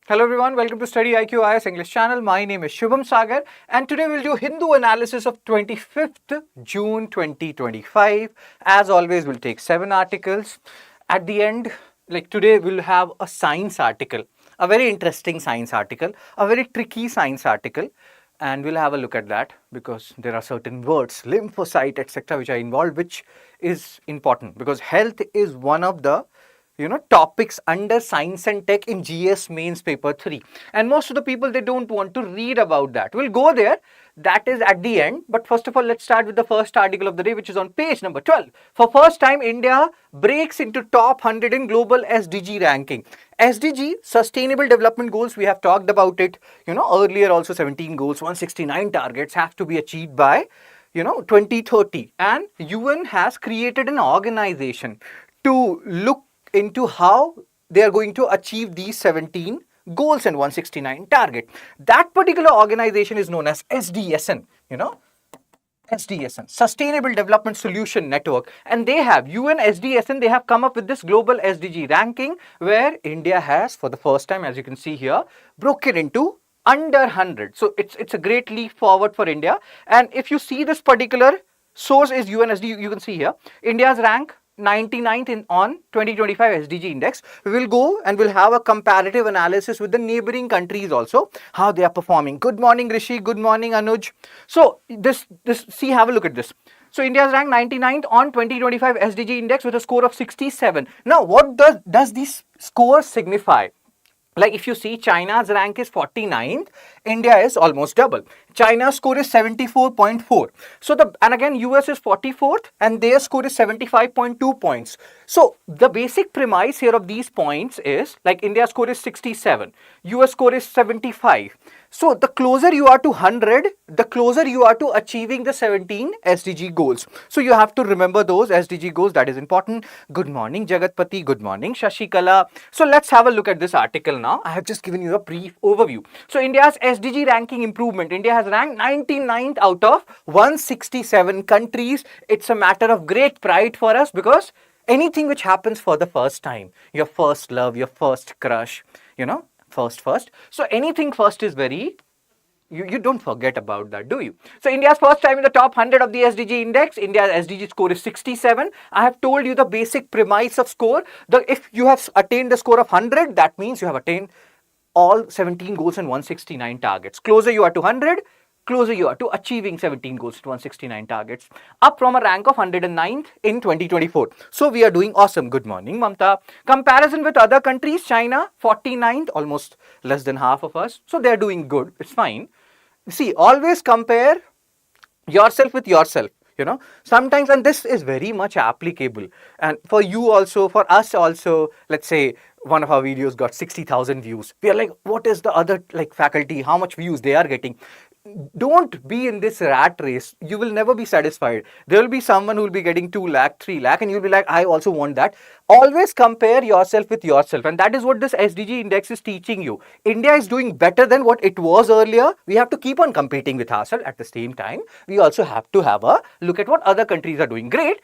Hello everyone, welcome to StudyIQ IS English channel. My name is Shubham Sagar and today we'll do Hindu analysis of 25th June 2025. As always, we'll take 7 articles. At the end, like today, we'll have a science article, a very interesting science article, a very tricky science article, and we'll have a look at that because there are certain words, lymphocyte, etc., which are involved, which is important because health is one of the topics under science and tech in GS mains paper 3, and most of the people, they don't want to read about that. We'll go there, that is at the end. But first of all, let's start with the first article of the day, which is on page number 12. For first time, India breaks into top 100 in global SDG ranking. SDG, Sustainable Development Goals, we have talked about it earlier also. 17 goals, 169 targets have to be achieved by 2030, and UN has created an organization to look into how they are going to achieve these 17 goals and 169 target. That particular organization is known as SDSN, SDSN, Sustainable Development Solution Network, and they have UN SDSN, they have come up with this global SDG ranking where India has, for the first time, as you can see here, broken into under 100. So it's a great leap forward for India. And if you see this particular source is UNSD, you can see here, India's rank 99th on 2025 SDG index. We will go and we'll have a comparative analysis with the neighboring countries also, how they are performing. Good morning, Rishi. Good morning, Anuj. So see, have a look at this. So India's ranked 99th on 2025 SDG index with a score of 67. Now, what does this score signify? Like if you see, China's rank is 49th, India is almost double. China's score is 74.4. So and again, US is 44th and their score is 75.2 points. So the basic premise here of these points is like India's score is 67, US score is 75. So the closer you are to 100, the closer you are to achieving the 17 SDG goals. So you have to remember those SDG goals. That is important. Good morning, Jagatpati. Good morning, Shashikala. So let's have a look at this article now. I have just given you a brief overview. So India's SDG ranking improvement. India has ranked 99th out of 167 countries. It's a matter of great pride for us because anything which happens for the first time, your first love, your first crush, first. So anything first is very, you don't forget about that, do you? So India's first time in the top 100 of the SDG index. India's SDG score is 67. I have told you the basic premise of score. If you have attained the score of 100, that means you have attained all 17 goals and 169 targets. Closer you are to 100, closer you are to achieving 17 goals to 169 targets, up from a rank of 109th in 2024. So we are doing awesome. Good morning, Mamta. Comparison with other countries, China 49th, almost less than half of us. So they are doing good. It's fine. See, always compare yourself with yourself. Sometimes, and this is very much applicable, and for you also, for us also. Let's say one of our videos got 60,000 views. We are like, what is the other faculty, how much views they are getting? Don't be in this rat race. You will never be satisfied. There will be someone who will be getting 2 lakh, 3 lakh, and you'll be like, I also want that. Always compare yourself with yourself, and that is what this SDG index is teaching you. India is doing better than what it was earlier. We have to keep on competing with ourselves. At the same time, we also have to have a look at what other countries are doing. Great.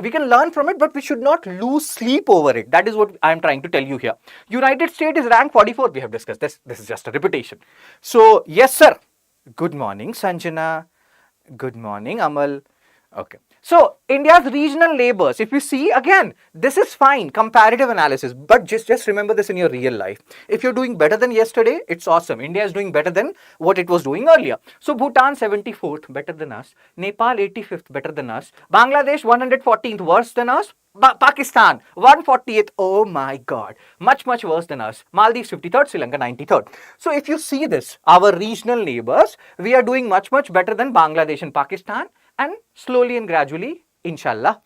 We can learn from it, but we should not lose sleep over it. That is what I am trying to tell you here. United States is ranked 44th. We have discussed this. This is just a repetition. So, yes, sir. Good morning, Sanjana. Good morning, Amal. Okay. So, India's regional labors, if you see, again, this is fine, comparative analysis, but just remember this in your real life. If you're doing better than yesterday, it's awesome. India is doing better than what it was doing earlier. So, Bhutan 74th, better than us. Nepal 85th, better than us. Bangladesh 114th, worse than us. Pakistan 148th, oh my god, much worse than us. Maldives 53rd, Sri Lanka 93rd. So if you see this, our regional neighbors, we are doing much better than Bangladesh and Pakistan, and slowly and gradually, inshallah,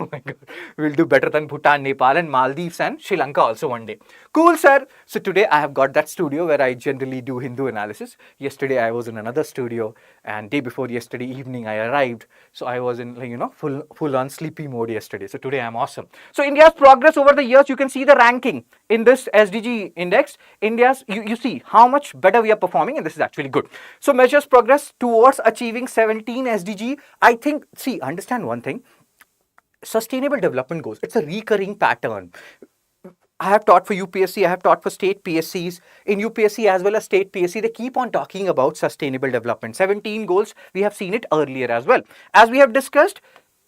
oh my god, we'll do better than Bhutan, Nepal and Maldives and Sri Lanka also one day. Cool, sir. So today I have got that studio where I generally do Hindu analysis. Yesterday I was in another studio, and day before yesterday evening I arrived. So I was in full on sleepy mode yesterday. So today I'm awesome. So India's progress over the years, you can see the ranking in this SDG index. India's, you see how much better we are performing, and this is actually good. So measures progress towards achieving 17 SDG. I think, see, understand one thing. Sustainable development goals, it's a recurring pattern. I have taught for UPSC, I have taught for state PSCs. In UPSC as well as state PSC, they keep on talking about sustainable development. 17 goals, we have seen it earlier as well. As we have discussed,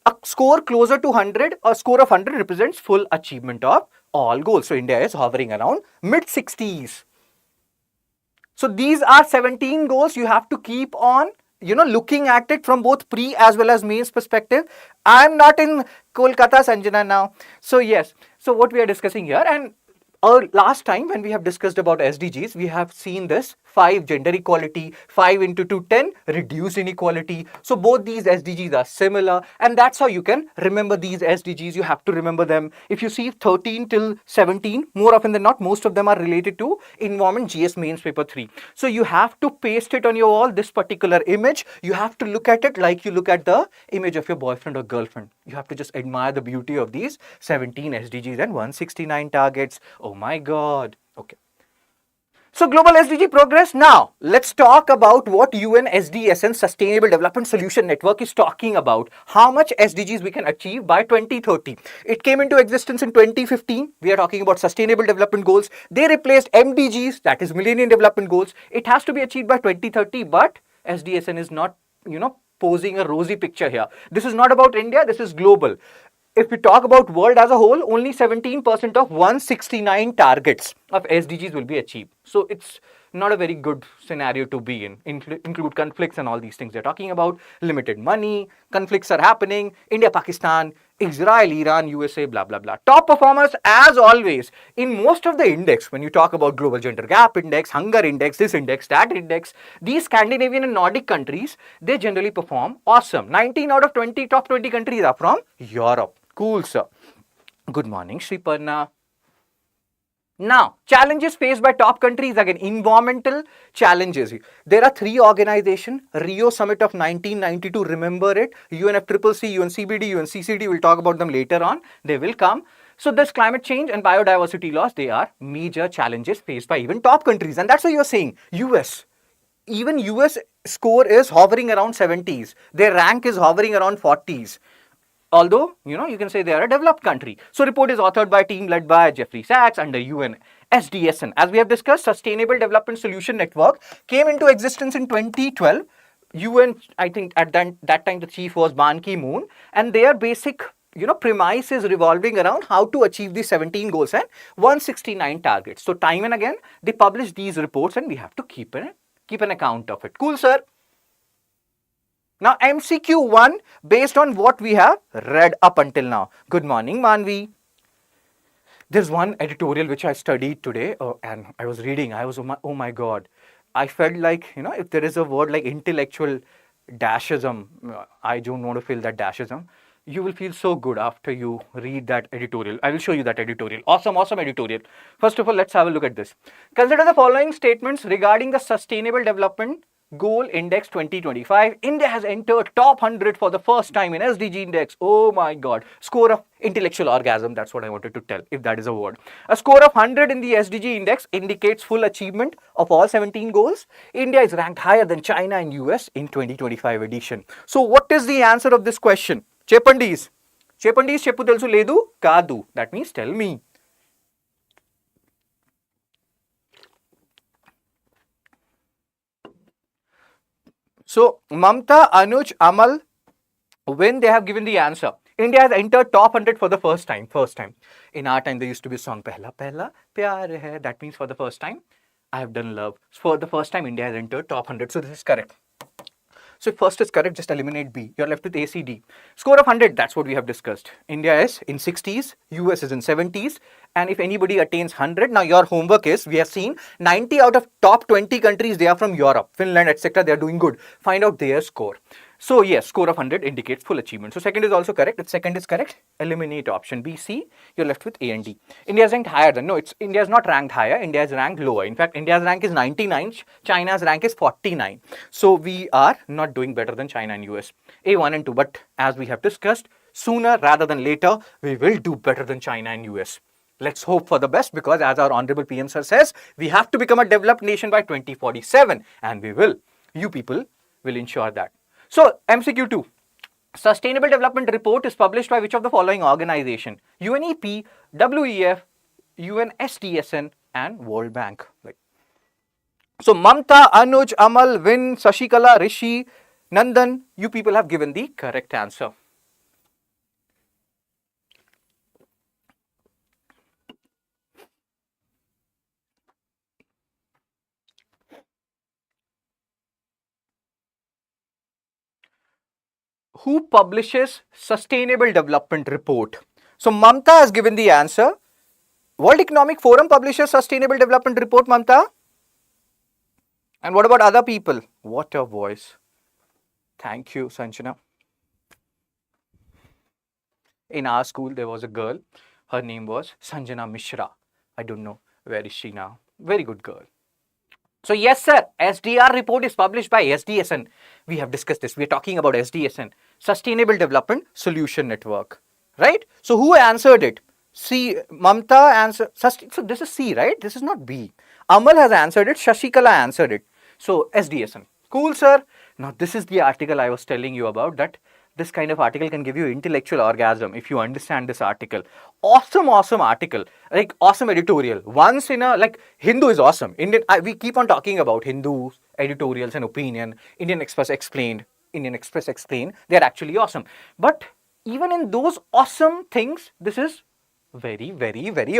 a score closer to 100, a score of 100 represents full achievement of all goals. So India is hovering around mid 60s. So these are 17 goals. You have to keep on, looking at it from both pre as well as mains perspective. I'm not in Kolkata, Sanjana, now. So yes, so what we are discussing here, and last time when we have discussed about SDGs, we have seen this 5 gender equality, 5 into 2, 10 reduced inequality. So both these SDGs are similar, and that's how you can remember these SDGs. You have to remember them. If you see 13 till 17, more often than not, most of them are related to environment GS mains paper 3. So you have to paste it on your wall, this particular image. You have to look at it like you look at the image of your boyfriend or girlfriend. You have to just admire the beauty of these 17 SDGs and 169 targets. Oh my God. Okay. So global SDG progress. Now, let's talk about what UN SDSN Sustainable Development Solution Network is talking about. How much SDGs we can achieve by 2030. It came into existence in 2015. We are talking about Sustainable Development Goals. They replaced MDGs, that is Millennium Development Goals. It has to be achieved by 2030, but SDSN is not, posing a rosy picture here. This is not about India, this is global. If we talk about world as a whole, only 17% of 169 targets of SDGs will be achieved. So it's not a very good scenario to be in. Include conflicts and all these things they're talking about. Limited money, conflicts are happening. India, Pakistan, Israel, Iran, USA, blah, blah, blah. Top performers, as always, in most of the index, when you talk about Global Gender Gap Index, Hunger Index, this index, that index, these Scandinavian and Nordic countries, they generally perform awesome. 19 out of 20 top 20 countries are from Europe. Cool, sir. Good morning, Shriparna. Now, challenges faced by top countries, again, environmental challenges. There are 3 organizations, Rio Summit of 1992, remember it, UNFCCC, UNCBD, UNCCD, we'll talk about them later on, they will come. So this climate change and biodiversity loss, they are major challenges faced by even top countries. And that's what you're saying, US. Even US score is hovering around 70s. Their rank is hovering around 40s. Although, you can say they are a developed country. So report is authored by a team led by Jeffrey Sachs under UN SDSN. As we have discussed, Sustainable Development Solution Network came into existence in 2012. UN, I think at that time the chief was Ban Ki-moon, and their basic premise is revolving around how to achieve these 17 goals and 169 targets. So time and again, they publish these reports and we have to keep an account of it. Cool, sir. Now, MCQ 1, based on what we have read up until now. Good morning, Manvi. There's one editorial which I studied today, and I was reading. I was, oh my God. I felt like, if there is a word like intellectual dashism, I don't want to feel that dashism. You will feel so good after you read that editorial. I will show you that editorial. Awesome, awesome editorial. First of all, let's have a look at this. Consider the following statements regarding the Sustainable Development Goal Index 2025. India has entered top 100 for the first time in SDG Index. Oh my God. Score of intellectual orgasm. That's what I wanted to tell, if that is a word. A score of 100 in the SDG Index indicates full achievement of all 17 goals. India is ranked higher than China and US in 2025 edition. So what is the answer of this question? Chepandis. Chepandis cheppu telusu ledu kaadu. That means tell me. So, Mamta, Anuj, Amal, when they have given the answer, India has entered top 100 for the first time. In our time, there used to be a song, Pehla Pehla Pyar Hai. That means for the first time, I have done love. For the first time, India has entered top 100. So, this is correct. So, if first is correct, just eliminate B. You're left with ACD. Score of 100, that's what we have discussed. India is in 60s, US is in 70s. And if anybody attains 100, now your homework is, we have seen 90 out of top 20 countries, they are from Europe, Finland, etc. They are doing good. Find out their score. So yes, score of 100 indicates full achievement. So second is also correct. If second is correct, eliminate option B, C. You're left with A and D. India is ranked higher than, no, India is not ranked higher. India is ranked lower. In fact, India's rank is 99. China's rank is 49. So we are not doing better than China and US. A, 1 and 2. But as we have discussed, sooner rather than later, we will do better than China and US. Let's hope for the best, because as our Honorable PM Sir says, we have to become a developed nation by 2047. And we will. You people will ensure that. So, MCQ 2. Sustainable Development Report is published by which of the following organization? UNEP, WEF, UN SDSN and World Bank. So Mamta, Anuj, Amal, Vin, Sashikala, Rishi, Nandan, you people have given the correct answer. Who publishes Sustainable Development Report? So Mamta has given the answer. World Economic Forum publishes Sustainable Development Report, Mamta. And what about other people? What a voice. Thank you, Sanjana. In our school, there was a girl. Her name was Sanjana Mishra. I don't know where is she now. Very good girl. So yes, sir, SDR report is published by SDSN. We have discussed this. We are talking about SDSN, Sustainable Development Solution Network, right? So who answered it? C. Mamta answered. So this is C, right? This is not B. Amal has answered it. Shashikala answered it. So SDSN. Cool, sir. Now this is the article I was telling you about, that this kind of article can give you intellectual orgasm if you understand this article. Awesome article, like awesome editorial. Once in a, like, Hindu is awesome. We keep on talking about Hindu editorials and opinion. Indian Express explained. They're actually awesome. But even in those awesome things, this is very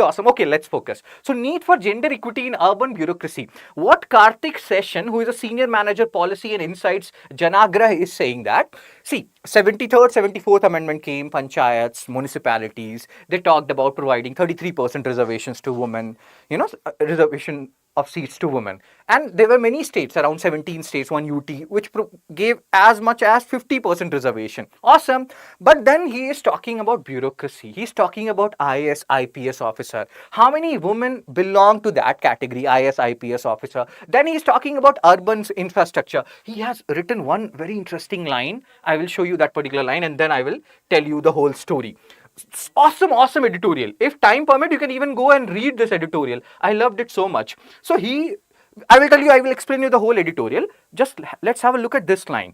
awesome. Okay, let's focus. So, need for gender equity in urban bureaucracy. What Karthik Session, who is a senior manager policy and insights, Janagrah, is saying that, see, 73rd, 74th amendment came, panchayats, municipalities, they talked about providing 33% reservations to women, reservation of seats to women. And there were many states, around 17 states, one UT, which gave as much as 50% reservation. Awesome. But then he is talking about bureaucracy. He's talking about IAS, IPS officer. How many women belong to that category, IAS, IPS officer? Then he's talking about urban infrastructure. He has written one very interesting line. I will show you that particular line and then I will tell you the whole story. Awesome editorial. If time permit, you can even go and read this editorial. I loved it so much. So I will explain you the whole editorial. Just let's have a look at this line.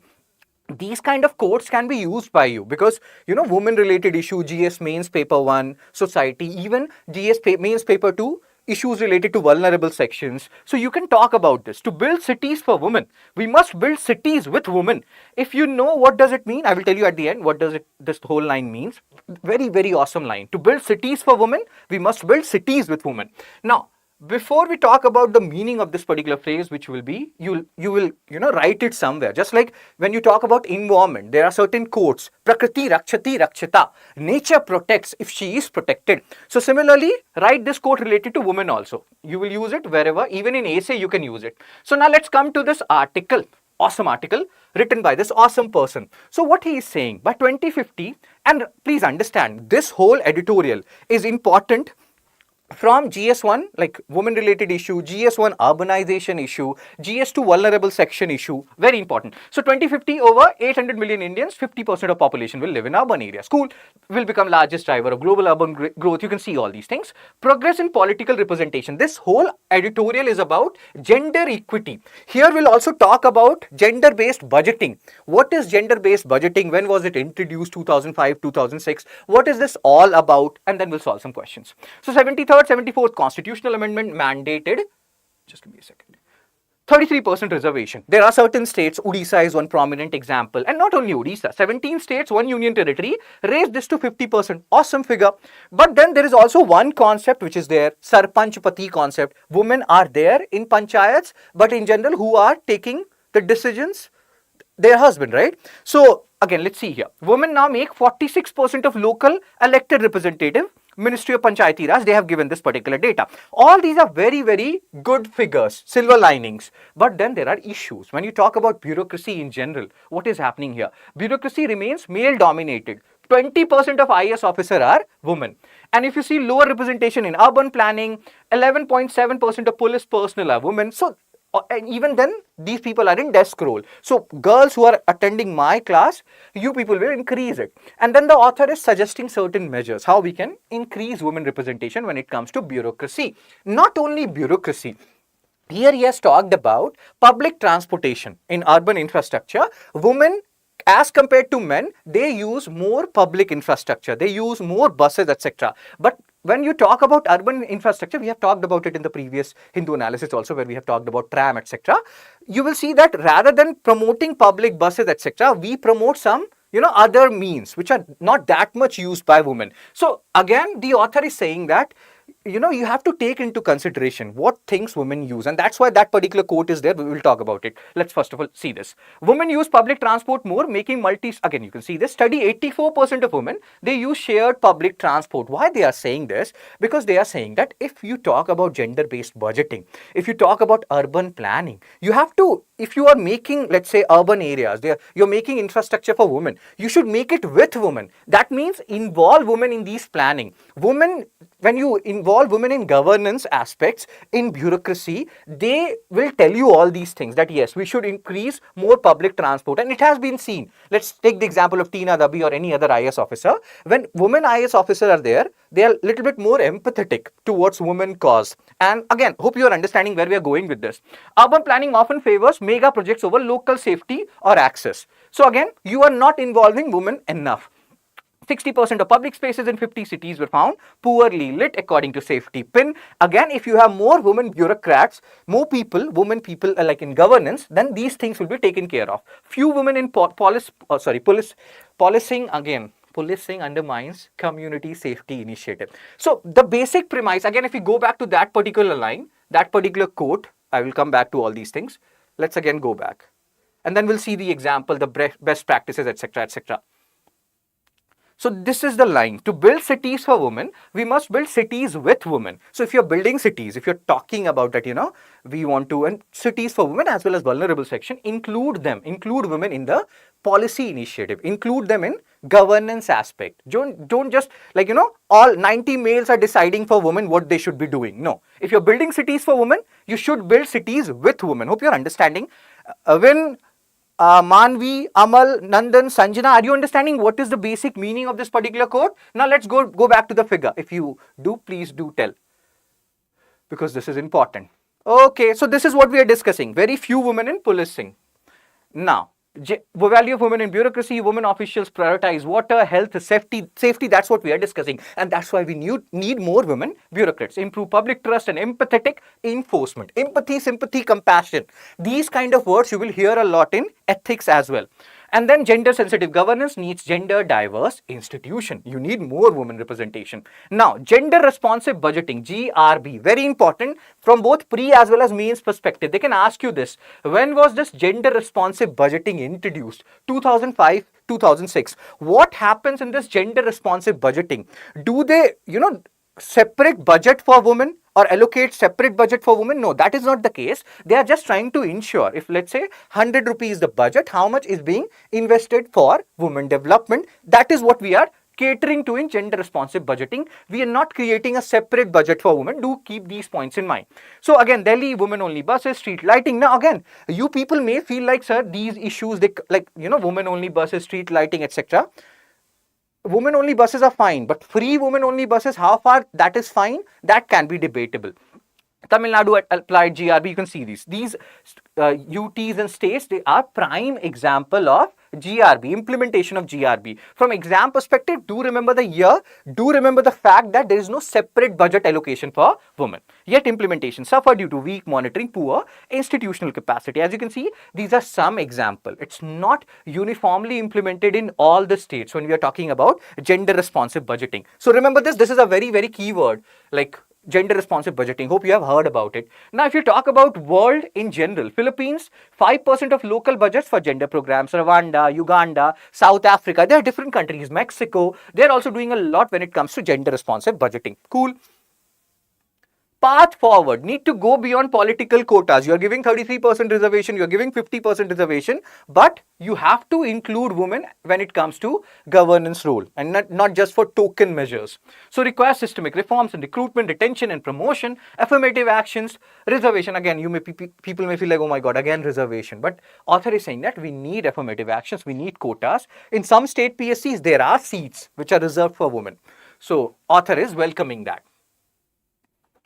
These kind of quotes can be used by you because, women related issue, GS mains paper 1, society, even GS mains paper 2, issues related to vulnerable sections. So you can talk about this. To build cities for women, we must build cities with women. If you know what does it mean, I will tell you at the end what does this whole line means. Very awesome line. To build cities for women, we must build cities with women. Now, before we talk about the meaning of this particular phrase, which will be, you will write it somewhere. Just like when you talk about environment, there are certain quotes. Prakriti rakshati rakshita. Nature protects if she is protected. So similarly, write this quote related to women also. You will use it wherever, even in essay you can use it. So now let's come to this article. Awesome article written by this awesome person. So what he is saying, by 2050, and please understand, this whole editorial is important from GS1, like women related issue, GS1 urbanization issue, GS2 vulnerable section issue, very important. So 2050, over 800 million Indians, 50% of population will live in urban areas. School will become largest driver of global urban growth. You can see all these things. Progress in political representation. This whole editorial is about gender equity. Here we'll also talk about gender-based budgeting. What is gender-based budgeting? When was it introduced? 2005, 2006. What is this all about? And then we'll solve some questions. So 73rd, 74th constitutional amendment mandated, just give me a second, 33% reservation. There are certain states, Odisha is one prominent example, and not only Odisha, 17 states, one union territory raised this to 50%. Awesome figure. But then there is also one concept which is there, Sarpanchpati concept. Women are there in panchayats, but in general, who are taking the decisions? Their husband, right? So again, let's see here. Women now make 46% of local elected representative. Ministry of Panchayati Raj, they have given this particular data. All these are very good figures, silver linings. But then there are issues. When you talk about bureaucracy in general, what is happening here? Bureaucracy remains male dominated. 20% of IAS officers are women. And if you see lower representation in urban planning, 11.7% of police personnel are women. So, and even then, these people are in desk role. So, girls who are attending my class, you people will increase it. And then the author is suggesting certain measures, how we can increase women representation when it comes to bureaucracy. Not only bureaucracy. Here he has talked about public transportation in urban infrastructure. Women, as compared to men, they use more public infrastructure. They use more buses, etc. But when you talk about urban infrastructure, we have talked about it in the previous Hindu analysis also, where we have talked about tram, etc. You will see that rather than promoting public buses, etc., we promote some other means which are not that much used by women. So again, the author is saying that you have to take into consideration what things women use, and that's why that particular quote is there. We will talk about it. Let's first of all see this. Women use public transport more, making again you can see this study, 84% of women, they use shared public transport. Why they are saying this? Because they are saying that if you talk about gender based budgeting, if you talk about urban planning, you have to, if you are making, let's say, urban areas, you're making infrastructure for women, you should make it with women. That means involve women in these planning. Women, when you involve women in governance aspects, in bureaucracy, they will tell you all these things, that yes, we should increase more public transport. And it has been seen. Let's take the example of Tina Dabi or any other IS officer. When women IS officers are there, they are a little bit more empathetic towards women cause. And again, hope you are understanding where we are going with this. Urban planning often favors mega projects over local safety or access. So again, you are not involving women enough. 60% of public spaces in 50 cities were found poorly lit according to safety pin. Again, if you have more women bureaucrats, more people, women people like in governance, then these things will be taken care of. Few women in policing, again, policing undermines community safety initiative. So the basic premise, again, if we go back to that particular line, that particular quote, I will come back to all these things. Let's again go back. And then we'll see the example, the best practices, etc., etc. So this is the line. To build cities for women, we must build cities with women. So if you're building cities, if you're talking about that, we want to, and cities for women as well as vulnerable section, include women in the policy initiative, include them in governance aspect. Don't just like, all 90 males are deciding for women what they should be doing. No. If you're building cities for women, you should build cities with women. Hope you're understanding. When Manvi, Amal, Nandan, Sanjana, are you understanding what is the basic meaning of this particular quote? Now let's go back to the figure. If you do, please do tell, because this is important. Okay, so this is what we are discussing. Very few women in policing. Now, value of women in bureaucracy, women officials prioritize water, health, safety, that's what we are discussing. And that's why we need more women bureaucrats. Improve public trust and empathetic enforcement. Empathy, sympathy, compassion. These kind of words you will hear a lot in ethics as well. And then gender sensitive governance needs gender diverse institution. You need more women representation. Now, gender responsive budgeting, GRB, very important from both pre as well as mains perspective. They can ask you this. When was this gender responsive budgeting introduced? 2005, 2006. What happens in this gender responsive budgeting? Do they, separate budget for women or allocate separate budget for women? No, that is not the case. They are just trying to ensure, if let's say 100 rupees the budget, how much is being invested for women development. That is what we are catering to in gender responsive budgeting. We are not creating a separate budget for women. Do keep these points in mind. So again, Delhi, women only buses, street lighting. Now again, you people may feel like, sir, these issues, they like, women only buses, street lighting, etc. Women only buses are fine, but free women only buses, how far that is fine, that can be debatable. Tamil Nadu applied GRB, you can see these UTs and states, they are prime example of GRB, implementation of GRB. From exam perspective, do remember the year, do remember the fact that there is no separate budget allocation for women. Yet implementation suffered due to weak monitoring, poor institutional capacity. As you can see, these are some example. It's not uniformly implemented in all the states when we are talking about gender responsive budgeting. So remember this is a very, very key word, like gender responsive budgeting. Hope you have heard about it. Now, if you talk about world in general, Philippines, 5% of local budgets for gender programs, Rwanda, Uganda, South Africa, there are different countries, Mexico, they're also doing a lot when it comes to gender responsive budgeting. Cool. Path forward, need to go beyond political quotas. You're giving 33% reservation, you're giving 50% reservation, but you have to include women when it comes to governance role and not just for token measures. So require systemic reforms in recruitment, retention and promotion, affirmative actions, reservation. Again, people may feel like, oh my God, again reservation. But author is saying that we need affirmative actions, we need quotas. In some state PSCs, there are seats which are reserved for women. So author is welcoming that.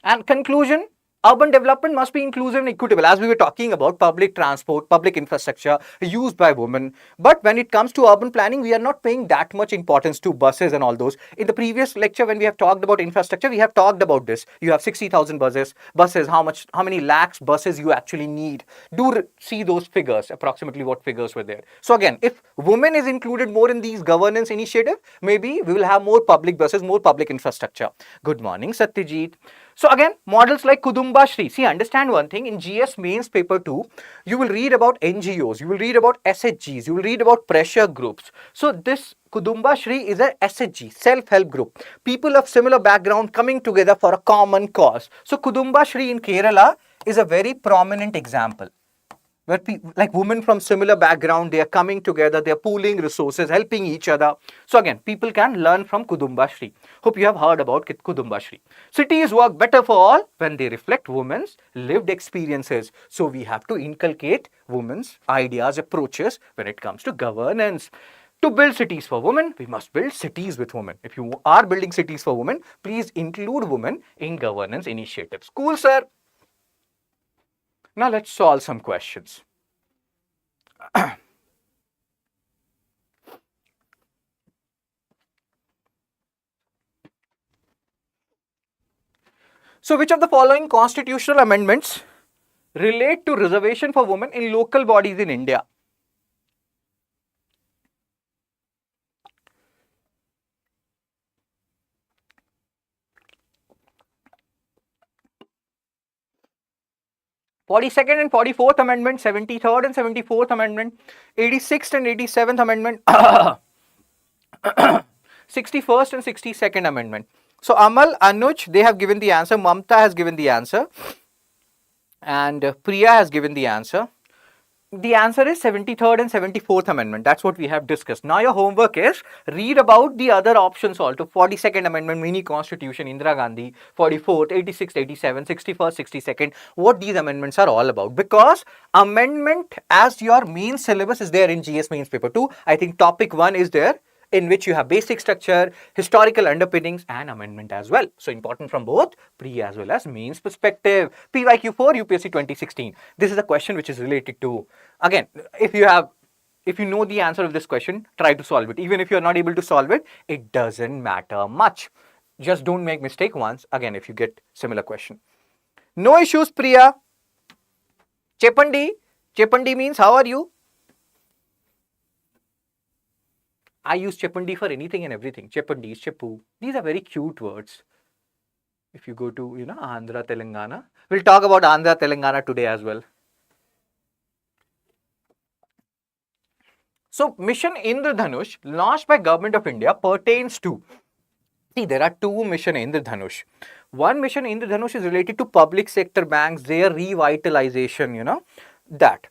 And conclusion, Urban development must be inclusive and equitable, as we were talking about public transport, public infrastructure used by women. But when it comes to urban planning, we are not paying that much importance to buses and all those. In the previous lecture, when we have talked about infrastructure, we have talked about this. You have 60,000 buses, how many lakhs buses you actually need. Do see those figures, approximately what figures were there. So again, if women is included more in these governance initiative, maybe we will have more public buses, more public infrastructure. Good morning, Satyajit. So again, models like Kudumba Shri. See, understand one thing, in GS mains paper 2, you will read about NGOs, you will read about SHGs, you will read about pressure groups. So this Kudumba Shri is a SHG, self-help group. People of similar background coming together for a common cause. So Kudumba Shri in Kerala is a very prominent example, where people, like women from similar background, they are coming together, they are pooling resources, helping each other. So again, people can learn from Kudumba Shri. Hope you have heard about Kudumba Shri. Cities work better for all when they reflect women's lived experiences. So we have to inculcate women's ideas, approaches when it comes to governance. To build cities for women, we must build cities with women. If you are building cities for women, please include women in governance initiatives. Cool, sir. Now let's solve some questions. So which of the following constitutional amendments relate to reservation for women in local bodies in India? "42nd and 44th Amendment, 73rd and 74th Amendment, 86th and 87th Amendment, 61st and 62nd Amendment." So Amal, Anuj, they have given the answer. Mamta has given the answer. And Priya has given the answer. The answer is 73rd and 74th Amendment. That's what we have discussed. Now your homework is read about the other options also. 42nd Amendment, mini constitution, Indira Gandhi, 44th, 86th, 87th, 61st, 62nd. What these amendments are all about. Because amendment as your main syllabus is there in GS mains paper 2. I think topic 1 is there, in which you have basic structure, historical underpinnings and amendment as well. So important from both pre as well as mains perspective. PYQ for UPSC 2016. This is a question which is related to, again, if you know the answer of this question, try to solve it. Even if you are not able to solve it, it doesn't matter much. Just don't make mistake once, again, if you get similar question. No issues, Priya. Chepandi. Chepandi means how are you? I use Chepandi for anything and everything. Chepandi, Chepu. These are very cute words. If you go to, Andhra, Telangana. We'll talk about Andhra, Telangana today as well. So, Mission Indradhanush, launched by Government of India, pertains to, see, there are two Mission Indradhanush. One Mission Indradhanush is related to public sector banks, their revitalization, that.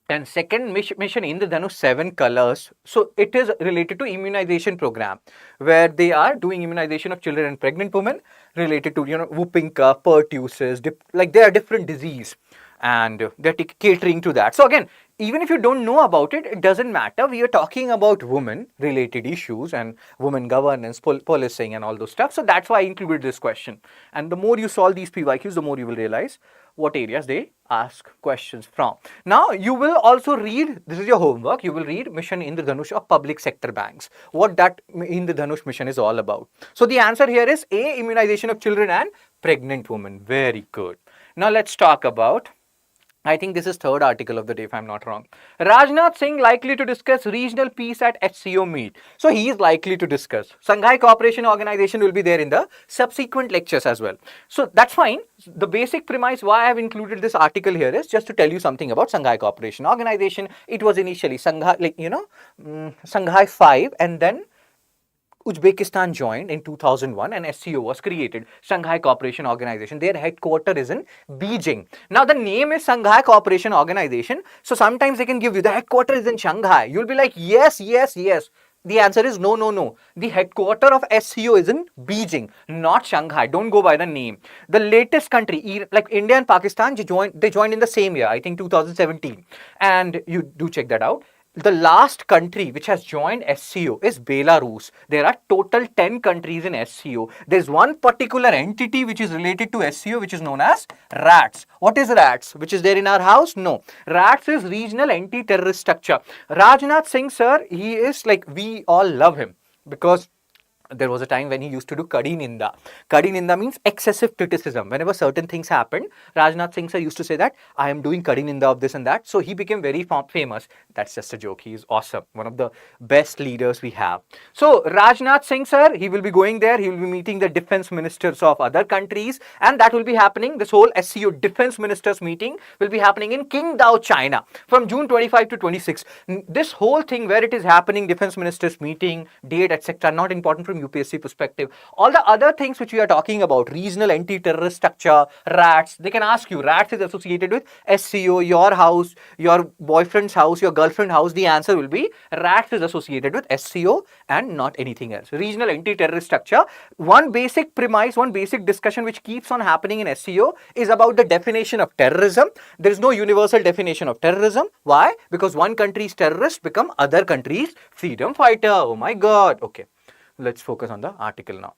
And second mission Indradhanush 7 colors. So it is related to immunization program, where they are doing immunization of children and pregnant women related to whooping cough, pertussis, like there are different disease, and they're catering to that. So again, even if you don't know about it, it doesn't matter. We are talking about women related issues and women governance, policing and all those stuff. So that's why I included this question. And the more you solve these PYQs, the more you will realize what areas they ask questions from. Now you will also read, this is your homework, you will read Mission Indradhanush of public sector banks, what that Indradhanush mission is all about. So the answer here is A, immunization of children and pregnant women. Very good. Now let's talk about, I think this is third article of the day if I'm not wrong. Rajnath Singh likely to discuss regional peace at SCO meet. So he is likely to discuss. Shanghai Cooperation Organization will be there in the subsequent lectures as well. So that's fine. The basic premise why I have included this article here is just to tell you something about Shanghai Cooperation Organization. It was initially Shanghai, Shanghai 5, and then Uzbekistan joined in 2001 and SCO was created, Shanghai Cooperation Organization. Their headquarters is in Beijing. Now the name is Shanghai Cooperation Organization. So sometimes they can give you the headquarters is in Shanghai. You'll be like, yes, yes, yes. The answer is no, no, no. The headquarters of SCO is in Beijing, not Shanghai. Don't go by the name. The latest country, like India and Pakistan, they joined in the same year, I think 2017. And you do check that out. the last country which has joined SCO is Belarus. There are total 10 countries in SCO. There's one particular entity which is related to SCO which is known as RATS. What is RATS? Which is there in our house? No. RATS is Regional Anti-Terrorist Structure. Rajnath Singh sir, he is like, we all love him because there was a time when he used to do Kadi Ninda. Kadi Ninda means excessive criticism. Whenever certain things happened, Rajnath Singh sir used to say that I am doing Kadi Ninda of this and that. So he became very famous. That's just a joke. He is awesome. One of the best leaders we have. So Rajnath Singh sir, he will be going there. He will be meeting the defense ministers of other countries, and that will be happening. This whole SCO defense ministers meeting will be happening in Qingdao, China from June 25 to 26. This whole thing where it is happening, defense ministers meeting, date, etc., not important from UPSC perspective. All the other things which we are talking about, regional anti-terrorist structure, RATS, they can ask you, RATS is associated with SCO, your house, your boyfriend's house, your girlfriend's house. The answer will be RATS is associated with SCO and not anything else. Regional anti-terrorist structure. One basic premise, one basic discussion which keeps on happening in SCO is about the definition of terrorism. There is no universal definition of terrorism. Why? Because one country's terrorist become other country's freedom fighter. Oh my God. Okay. Let's focus on the article now.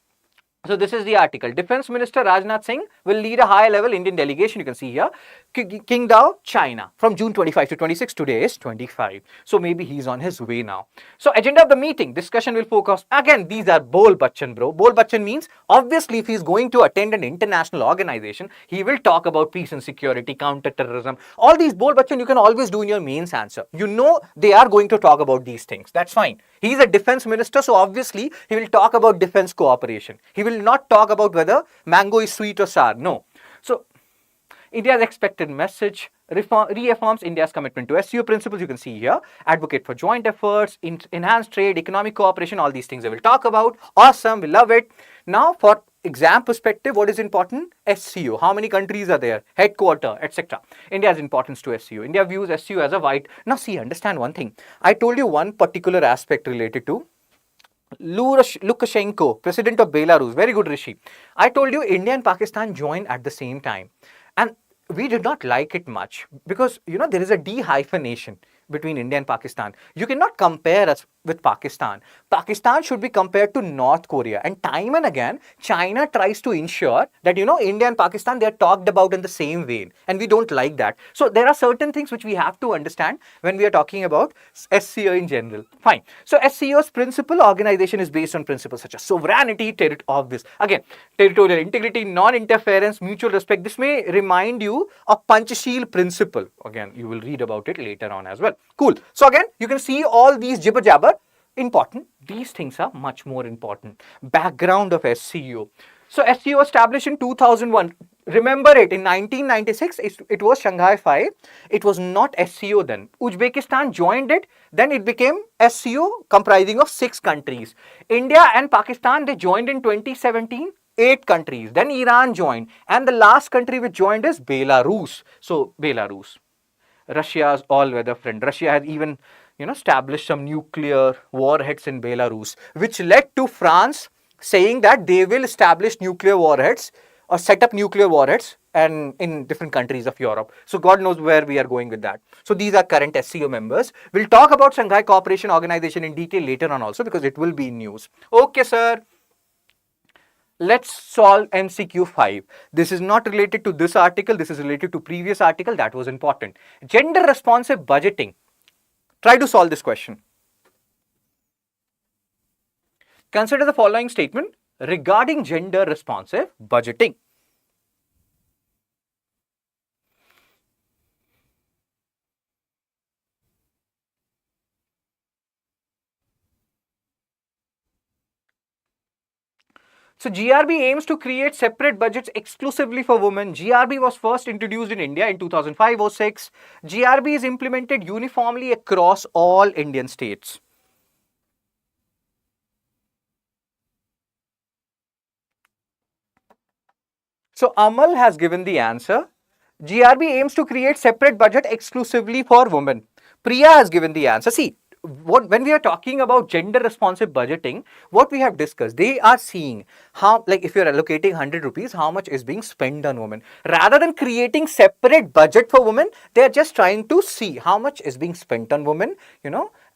So this is the article. Defense Minister Rajnath Singh will lead a high-level Indian delegation. You can see here, Qingdao, China, from June 25 to 26. Today is 25. So maybe he's on his way now. So agenda of the meeting, discussion will focus. Again, these are Bol Bachchan, bro. Bol Bachchan means, obviously, if he's going to attend an international organization, he will talk about peace and security, counter-terrorism. All these Bol Bachchan you can always do in your mains answer. You know they are going to talk about these things. That's fine. He's a defense minister, so obviously he will talk about defense cooperation. He will not talk about whether mango is sweet or sour. No. So India's expected message reaffirms India's commitment to SCO principles. You can see here, advocate for joint efforts, enhanced trade, economic cooperation, all these things they will talk about. Awesome, we love it. Now for exam perspective, what is important? SCO. How many countries are there? Headquarter, etc. India's importance to SCO. India views SCO as a wide. Now see, understand one thing. I told you one particular aspect related to Lukashenko, president of Belarus. Very good, Rishi. I told you India and Pakistan joined at the same time. And we did not like it much because, you know, there is a dehyphenation between India and Pakistan. You cannot compare us with Pakistan. Pakistan should be compared to North Korea. And time and again, China tries to ensure that, you know, India and Pakistan, they are talked about in the same vein. And we don't like that. So there are certain things which we have to understand when we are talking about SCO in general. Fine. So SCO's principle organization is based on principles such as sovereignty, obvious. Again, territorial integrity, non-interference, mutual respect. This may remind you of Panchasheel principle. Again, you will read about it later on as well. Cool. So again, you can see all these jibber jabber. Important. These things are much more important. Background of SCO. So SCO established in 2001. Remember it, in 1996, it was Shanghai 5. It was not SCO then. Uzbekistan joined it. Then it became SCO comprising of 6 countries. India and Pakistan, they joined in 2017. 8 countries. Then Iran joined. And the last country which joined is Belarus. So Belarus. Russia's all-weather friend. Russia has even, you know, established some nuclear warheads in Belarus, which led to France saying that they will establish nuclear warheads or set up nuclear warheads and in different countries of Europe. So God knows where we are going with that. So these are current SCO members. We'll talk about Shanghai Cooperation Organization in detail later on also because it will be in news. Okay, sir. Let's solve MCQ 5. This is not related to this article. This is related to previous article. That was important. Gender responsive budgeting. Try to solve this question. Consider the following statement regarding gender responsive budgeting. So GRB aims to create separate budgets exclusively for women. GRB was first introduced in India in 2005-06. GRB is implemented uniformly across all Indian states. So Amal has given the answer. GRB aims to create separate budget exclusively for women. Priya has given the answer. See, when we are talking about gender responsive budgeting, what we have discussed, they are seeing how, like if you're allocating 100 rupees, how much is being spent on women. Rather than creating separate budget for women, they are just trying to see how much is being spent on women,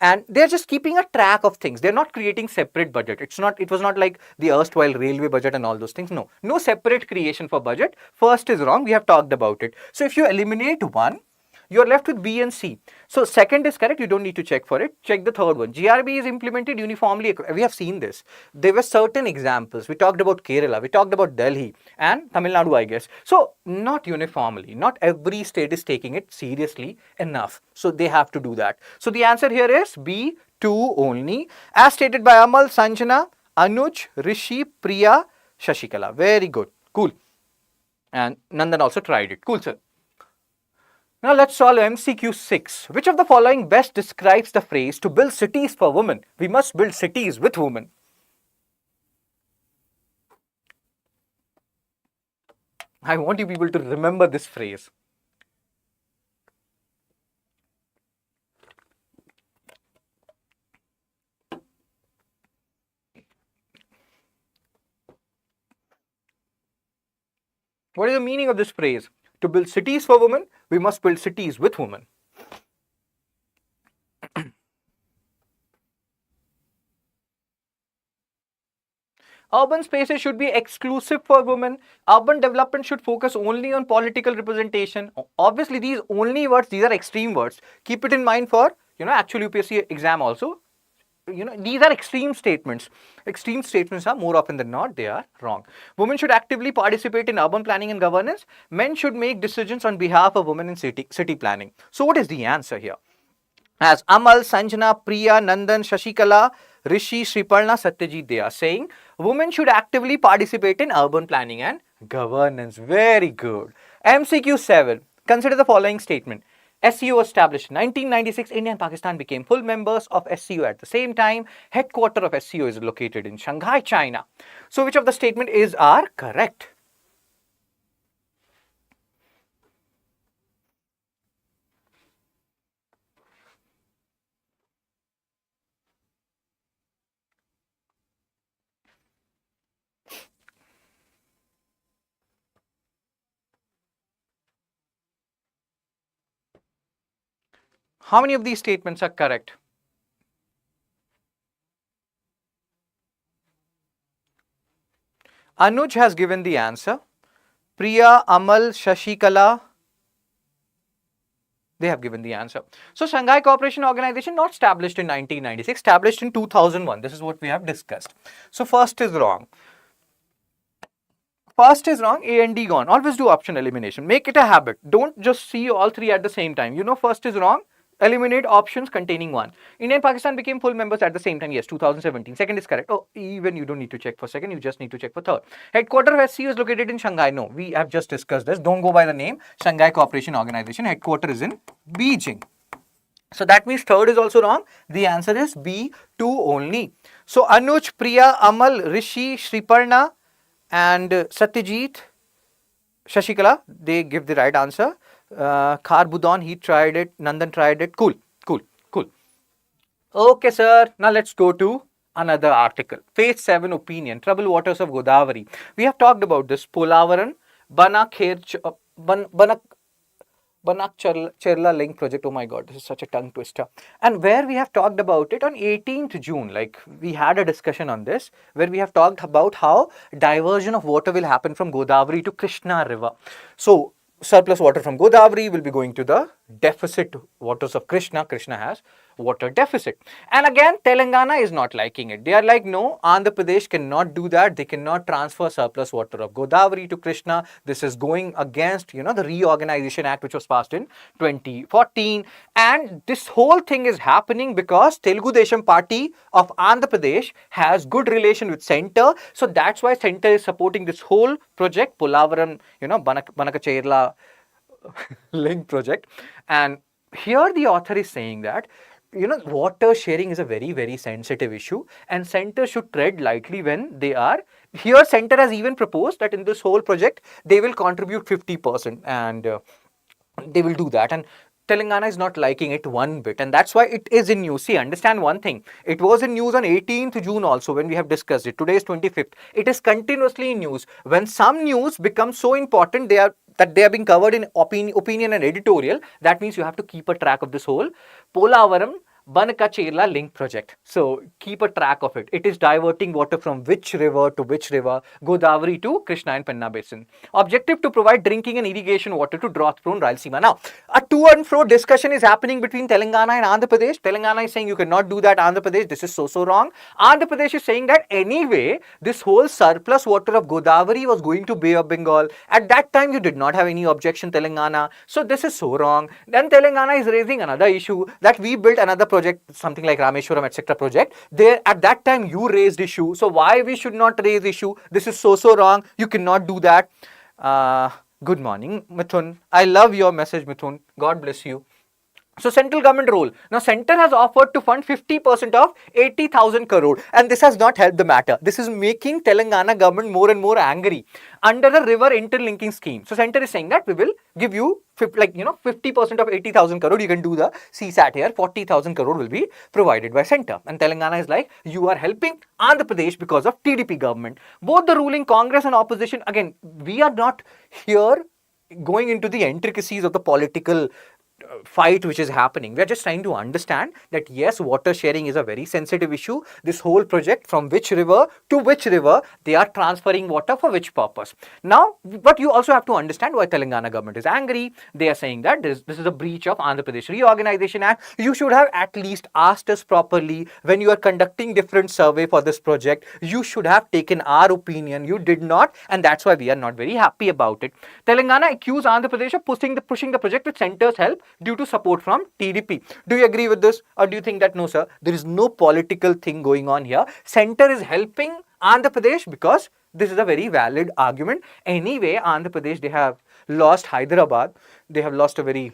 and they're just keeping a track of things. They're not creating separate budget. It was not like the erstwhile railway budget and all those things. No separate creation for budget. First is wrong. We have talked about it. So if you eliminate one, you're left with B and C. So second is correct. You don't need to check for it. Check the third one. GRB is implemented uniformly. We have seen this. There were certain examples. We talked about Kerala. We talked about Delhi and Tamil Nadu, I guess. So not uniformly. Not every state is taking it seriously enough. So they have to do that. So the answer here is B, 2 only. As stated by Amal, Sanjana, Anuj, Rishi, Priya, Shashikala. Very good. Cool. And Nandan also tried it. Cool, sir. Now let's solve MCQ 6. Which of the following best describes the phrase to build cities for women? We must build cities with women. I want you people to remember this phrase. What is the meaning of this phrase? To build cities for women, we must build cities with women. Urban spaces should be exclusive for women. Urban development should focus only on political representation. Obviously, these only words, these are extreme words. Keep it in mind for, actual UPSC exam also. These are extreme statements. Extreme statements are more often than not, they are wrong. Women should actively participate in urban planning and governance. Men should make decisions on behalf of women in city planning. So what is the answer here? As Amal, Sanjana, Priya, Nandan, Shashikala, Rishi, Sriparna, Satyajit, they are saying women should actively participate in urban planning and governance. Very good. MCQ 7. Consider the following statement. SCO established in 1996, India and Pakistan became full members of SCO at the same time. Headquarter of SCO is located in Shanghai, China. So which of the statement is correct? How many of these statements are correct? Anuj has given the answer. Priya, Amal, Shashikala, they have given the answer. So Shanghai Cooperation Organization not established in 1996, established in 2001. This is what we have discussed. So first is wrong. First is wrong, A and D gone. Always do option elimination. Make it a habit. Don't just see all three at the same time. First is wrong. Eliminate options containing one. India and Pakistan became full members at the same time. Yes, 2017. Second is correct. Oh, even you don't need to check for second. You just need to check for third. Headquarters of SCO is located in Shanghai. No, we have just discussed this. Don't go by the name. Shanghai Cooperation Organization. Headquarters is in Beijing. So that means third is also wrong. The answer is B, 2 only. So Anuj, Priya, Amal, Rishi, Sriparna and Satyajit, Shashikala, they give the right answer. Kharbudon, he tried it. Nandan tried it. Cool. Okay, sir. Now let's go to another article. Phase 7 opinion. Troubled waters of Godavari. We have talked about this. Polavaram, Banakcherla link project. Oh my god, this is such a tongue twister. And where we have talked about it on 18th June, like we had a discussion on this, where we have talked about how diversion of water will happen from Godavari to Krishna river. So surplus water from Godavari will be going to the deficit waters of Krishna. Krishna has water deficit. And again, Telangana is not liking it. They are like, no, Andhra Pradesh cannot do that. They cannot transfer surplus water of Godavari to Krishna. This is going against, the Reorganization Act, which was passed in 2014. And this whole thing is happening because Telugu Desam Party of Andhra Pradesh has good relation with Centre. So that's why Centre is supporting this whole project, Polavaram, Banakcherla link project. And here the author is saying that water sharing is a very, very sensitive issue and Centre should tread lightly when they are. Here Centre has even proposed that in this whole project they will contribute 50% and they will do that. And Telangana is not liking it one bit, and that's why it is in news. See, understand one thing. It was in news on 18th June also when we have discussed it. Today is 25th. It is continuously in news. When some news becomes so important, they are being covered in opinion and editorial. That means you have to keep a track of this whole Polavaram Banakachela link project. So keep a track of it. It is diverting water from which river to which river? Godavari to Krishna and Penna basin. Objective to provide drinking and irrigation water to drought-prone Rayalaseema. Now, a to and fro discussion is happening between Telangana and Andhra Pradesh. Telangana is saying you cannot do that, Andhra Pradesh. This is so wrong. Andhra Pradesh is saying that anyway, this whole surplus water of Godavari was going to Bay of Bengal. At that time, you did not have any objection, Telangana. So this is so wrong. Then Telangana is raising another issue that we built another project, something like Rameshwaram, etc. project. There, at that time, you raised issue. So why we should not raise issue? This is so wrong. You cannot do that. Good morning, Mithun. I love your message, Mithun. God bless you. So central government role. Now center has offered to fund 50% of 80,000 crore, and this has not helped the matter. This is making Telangana government more and more angry. Under the river interlinking scheme, so center is saying that we will give you 50% of 80,000 crore. You can do the CSAT here. 40,000 crore will be provided by center, and Telangana is like, you are helping Andhra Pradesh because of TDP government. Both the ruling Congress and opposition. Again, we are not here going into the intricacies of the political fight which is happening. We are just trying to understand that yes, water sharing is a very sensitive issue. This whole project, from which river to which river, they are transferring water for which purpose. Now, but you also have to understand why Telangana government is angry. They are saying that this is a breach of Andhra Pradesh Reorganization Act. You should have at least asked us properly when you are conducting different survey for this project. You should have taken our opinion. You did not, and that's why we are not very happy about it. Telangana accused Andhra Pradesh of pushing the project with center's help due to support from TDP. Do you agree with this, or do you think that no sir, there is no political thing going on here? Center is helping Andhra Pradesh because this is a very valid argument. Anyway, Andhra Pradesh, they have lost Hyderabad. They have lost a very,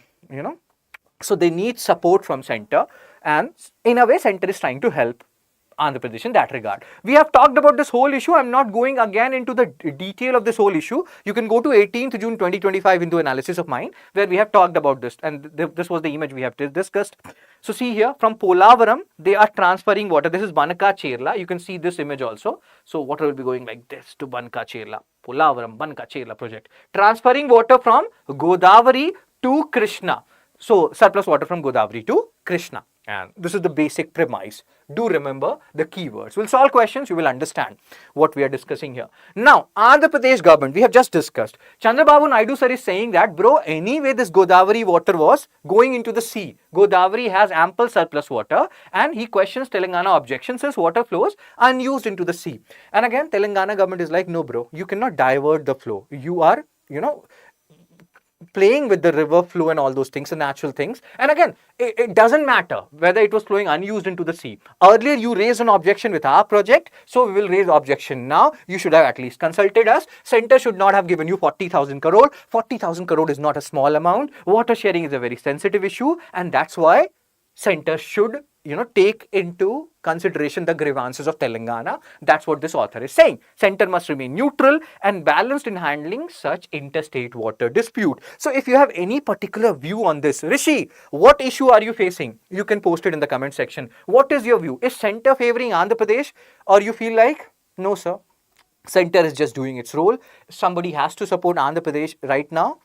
so they need support from center, and in a way center is trying to help Andhra Pradesh in that regard. We have talked about this whole issue. I'm not going again into the detail of this whole issue. You can go to 18th June 2025 into analysis of mine, where we have talked about this, and this was the image we have discussed. So see here, from Polavaram, they are transferring water. This is Banakachela. You can see this image also. So water will be going like this to Banakachela. Polavaram, Banakachela project. Transferring water from Godavari to Krishna. So surplus water from Godavari to Krishna. And this is the basic premise. Do remember the keywords. We'll solve questions, you will understand what we are discussing here. Now, Andhra Pradesh government, we have just discussed. Chandrababu Naidu sir is saying that, bro, anyway this Godavari water was going into the sea. Godavari has ample surplus water, and he questions Telangana objection since water flows unused into the sea. And again, Telangana government is like, no bro, you cannot divert the flow. You are, playing with the river flow and all those things, the natural things. And again, it doesn't matter whether it was flowing unused into the sea. Earlier, you raised an objection with our project, so we will raise objection now. You should have at least consulted us. Center should not have given you 40,000 crore. 40,000 crore is not a small amount. Water sharing is a very sensitive issue, and that's why center should take into consideration the grievances of Telangana. That's what this author is saying. Center must remain neutral and balanced in handling such interstate water dispute. So if you have any particular view on this, Rishi, what issue are you facing? You can post it in the comment section. What is your view? Is center favoring Andhra Pradesh, or you feel like, no sir, center is just doing its role? Somebody has to support Andhra Pradesh right now.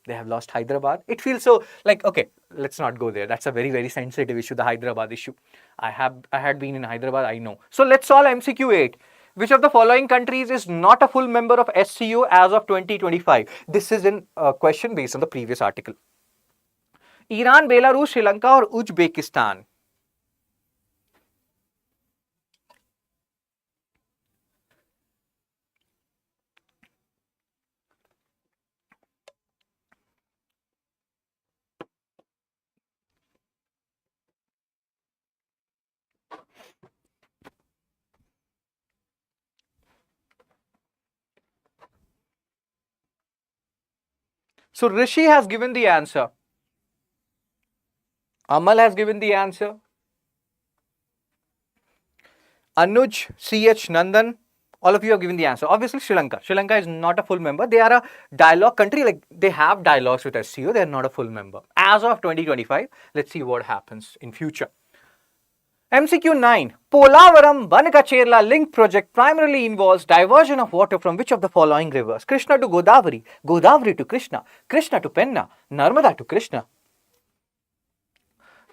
They have lost Hyderabad. It feels so like, okay, let's not go there. That's a very, very sensitive issue, the Hyderabad issue. I had been in Hyderabad, I know. So let's solve MCQ 8. Which of the following countries is not a full member of SCO as of 2025? This is a question based on the previous article. Iran, Belarus, Sri Lanka or Uzbekistan? So Rishi has given the answer. Amal has given the answer. Anuj, CH Nandan, All of you have given the answer. Obviously, Sri Lanka. Sri Lanka is not a full member. They are a dialogue country. Like, they have dialogues with SCO. They are not a full member. As of 2025, let's see what happens in future. MCQ 9. Polavaram Banakacherla link project primarily involves diversion of water from which of the following rivers? Krishna to Godavari, Godavari to Krishna, Krishna to Penna, Narmada to Krishna.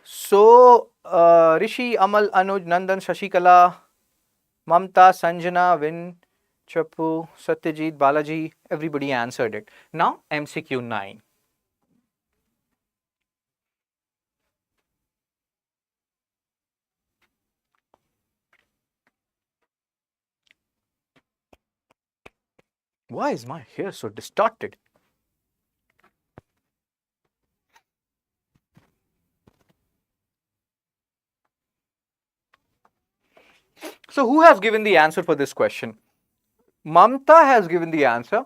So, Rishi, Amal, Anuj, Nandan, Shashikala, Mamta, Sanjana, Vin, Chapu, Satyajit, Balaji, everybody answered it. Now, MCQ 9. Why is my hair so distorted? So, who has given the answer for this question? Mamta has given the answer.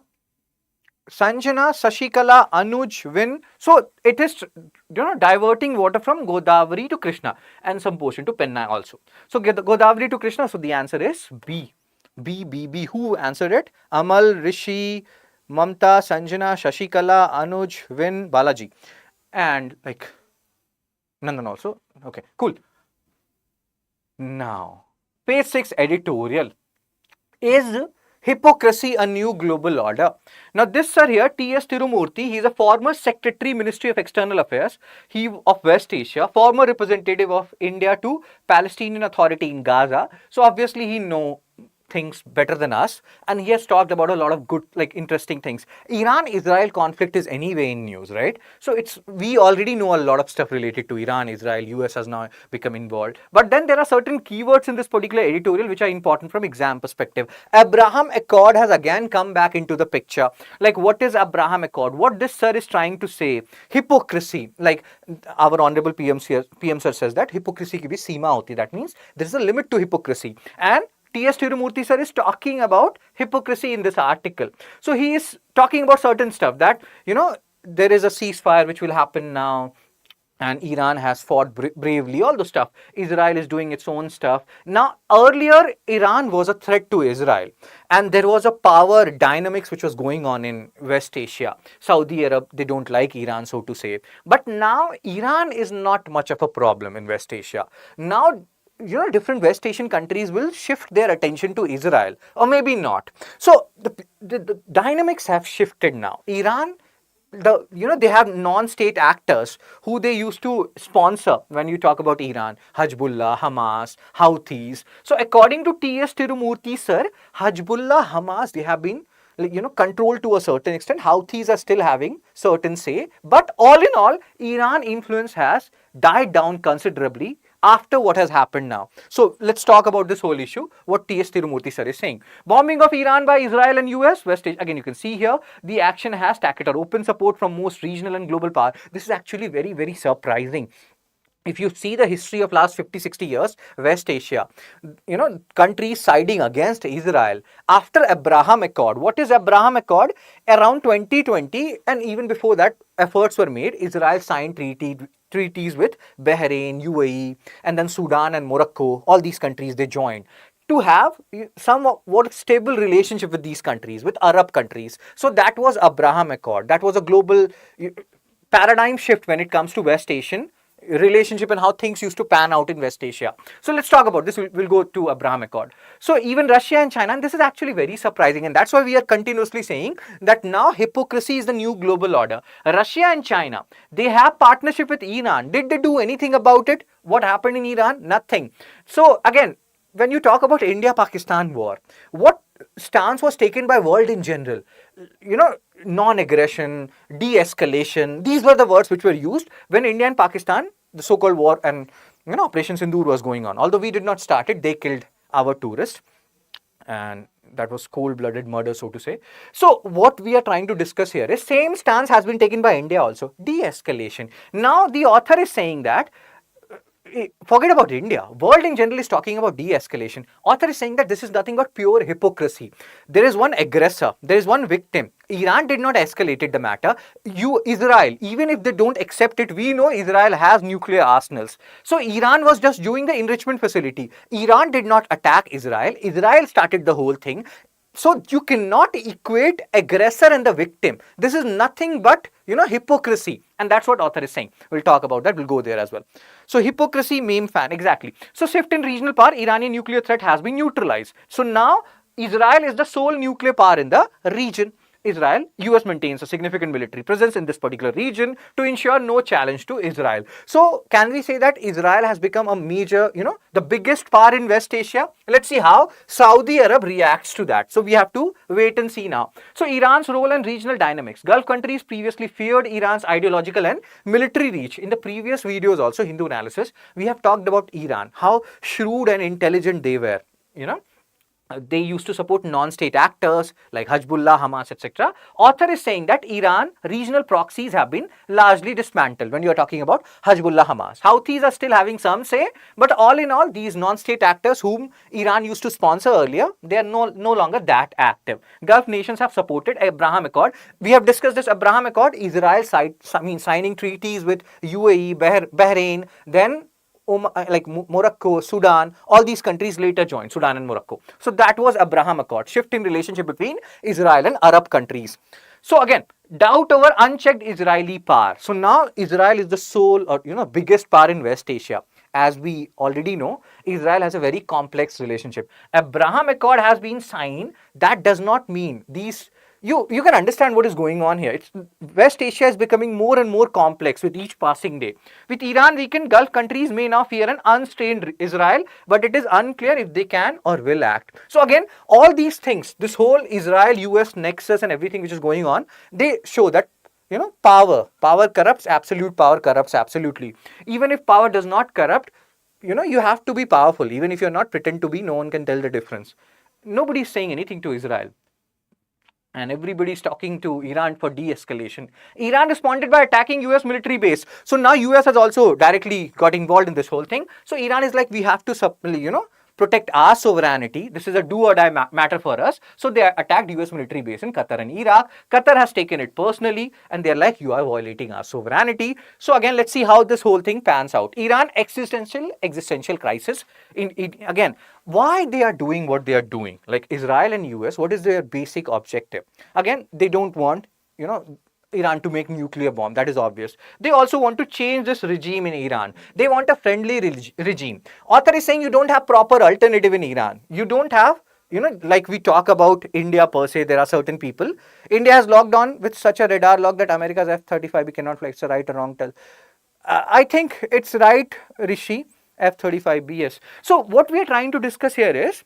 Sanjana, Sashikala, Anuj, Vin. So it is, diverting water from Godavari to Krishna and some portion to Penna also. So Godavari to Krishna. So the answer is B. B. Who answered it? Amal, Rishi, Mamta, Sanjana, Shashikala, Anuj, Vin, Balaji. And like Nandan also. Okay, cool. Now, page 6 editorial. Is hypocrisy a new global order? Now this sir here, T.S. Tirumurti, he is a former Secretary Ministry of External Affairs, he of West Asia, former representative of India to Palestinian Authority in Gaza. So obviously he know things better than us, and he has talked about a lot of good, like, interesting things. Iran-Israel conflict is anyway in news, right? So we already know a lot of stuff related to Iran, Israel, US has now become involved. But then there are certain keywords in this particular editorial which are important from exam perspective. Abraham Accord has again come back into the picture. Like, what is Abraham Accord? What this sir is trying to say, hypocrisy, like our honorable PM sir says that hypocrisy ki bhi seema hoti. That means there is a limit to hypocrisy. And T.S. Tirumurti sir is talking about hypocrisy in this article. So he is talking about certain stuff that, there is a ceasefire which will happen now, and Iran has fought bravely, all the stuff. Israel is doing its own stuff. Now, earlier, Iran was a threat to Israel, and there was a power dynamics which was going on in West Asia. Saudi Arab, they don't like Iran, so to say. But now, Iran is not much of a problem in West Asia. Now, different West Asian countries will shift their attention to Israel, or maybe not. So the dynamics have shifted now. Iran, they have non-state actors who they used to sponsor when you talk about Iran. Hezbollah, Hamas, Houthis. So according to T.S. Tirumurti sir, Hezbollah, Hamas, they have been controlled to a certain extent. Houthis are still having certain say. But all in all, Iran influence has died down considerably after what has happened now. So let's talk about this whole issue, what T.S. Tirumurti sir is saying. Bombing of Iran by Israel and US, West Asia, again you can see here, the action has tacit open support from most regional and global power. This is actually very, very surprising. If you see the history of last 50-60 years, West Asia, countries siding against Israel. After Abraham Accord, what is Abraham Accord? Around 2020, and even before that, efforts were made. Israel signed treaties with Bahrain, UAE, and then Sudan and Morocco. All these countries, they joined to have somewhat stable relationship with these countries, with Arab countries. So that was Abraham Accord. That was a global paradigm shift when it comes to West Asian relationship and how things used to pan out in West Asia. So let's talk about this. We'll go to Abraham Accord. So even Russia and China, and this is actually very surprising, and that's why we are continuously saying that now hypocrisy is the new global order. Russia and China, they have partnership with Iran. Did they do anything about it? What happened in Iran? Nothing. So again, when you talk about India-Pakistan war, what stance was taken by world in general? Non-aggression, de-escalation, these were the words which were used when India and Pakistan, the so-called war and Operation Sindoor was going on. Although we did not start it, they killed our tourist, and that was cold-blooded murder, so to say. So what we are trying to discuss here is same stance has been taken by India also, de-escalation. Now the author is saying that forget about India. World in general is talking about de-escalation. Author is saying that this is nothing but pure hypocrisy. There is one aggressor. There is one victim. Iran did not escalate the matter. Israel, even if they don't accept it, we know Israel has nuclear arsenals. So Iran was just doing the enrichment facility. Iran did not attack Israel. Israel started the whole thing. So you cannot equate aggressor and the victim. This is nothing but, hypocrisy. And that's what author is saying. We'll talk about that. We'll go there as well. So hypocrisy, meme fan, exactly. So shift in regional power, Iranian nuclear threat has been neutralized. So now Israel is the sole nuclear power in the region. Israel, US maintains a significant military presence in this particular region to ensure no challenge to Israel. So can we say that Israel has become a major, the biggest power in West Asia? Let's see how Saudi Arab reacts to that. So we have to wait and see now. So Iran's role and regional dynamics. Gulf countries previously feared Iran's ideological and military reach. In the previous videos also, Hindu analysis, we have talked about Iran, how shrewd and intelligent they were, they used to support non-state actors like Hezbollah, Hamas, etc. Author is saying that Iran regional proxies have been largely dismantled when you are talking about Hezbollah, Hamas. Houthis are still having some say, but all in all, these non-state actors whom Iran used to sponsor earlier, they are no longer that active. Gulf nations have supported Abraham Accord. We have discussed this Abraham Accord, Israel signing treaties with UAE, Bahrain, then like Morocco, Sudan, all these countries later joined, Sudan and Morocco. So that was Abraham Accord, shift in relationship between Israel and Arab countries. So again, doubt over unchecked Israeli power. So now Israel is the sole or biggest power in West Asia. As we already know, Israel has a very complex relationship. Abraham Accord has been signed. That does not mean these. You can understand what is going on here. West Asia is becoming more and more complex with each passing day. With Iran weakened, Gulf countries may now fear an unstrained Israel, but it is unclear if they can or will act. So again, all these things, this whole Israel-US nexus and everything which is going on, they show that power corrupts, absolute power corrupts absolutely. Even if power does not corrupt, you have to be powerful. Even if you're not, pretend to be, no one can tell the difference. Nobody is saying anything to Israel. And everybody's talking to Iran for de-escalation. Iran responded by attacking US military base. So now US has also directly got involved in this whole thing. So Iran is like, we have to, protect our sovereignty. This is a do or die matter for us. So they attacked US military base in Qatar and Iraq. Qatar has taken it personally and they're like, you are violating our sovereignty. So again, let's see how this whole thing pans out. Iran existential crisis. Again, why they are doing what they are doing? Like Israel and US, what is their basic objective? Again, they don't want, Iran to make nuclear bomb. That is obvious. They also want to change this regime in Iran. They want a friendly regime. Author is saying you don't have proper alternative in Iran. You don't have, like we talk about India per se, there are certain people. India has locked on with such a radar lock that America's F-35 cannot fly. It's a right or wrong tell. I think it's right, Rishi, F-35B, yes. So what we are trying to discuss here is,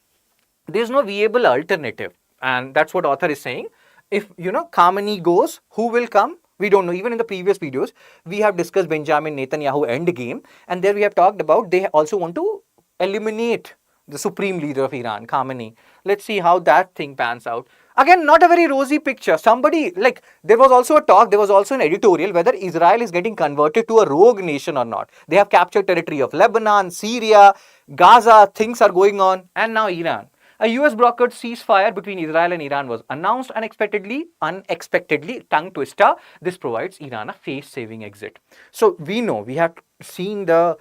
there's no viable alternative. And that's what author is saying. If, Khamenei goes, who will come? We don't know. Even in the previous videos, we have discussed Benjamin Netanyahu endgame. And there we have talked about they also want to eliminate the supreme leader of Iran, Khamenei. Let's see how that thing pans out. Again, not a very rosy picture. There was also a talk, there was also an editorial whether Israel is getting converted to a rogue nation or not. They have captured territory of Lebanon, Syria, Gaza, things are going on. And now Iran. A US brokered ceasefire between Israel and Iran was announced unexpectedly, tongue twister. This provides Iran a face-saving exit. So we know, we have seen the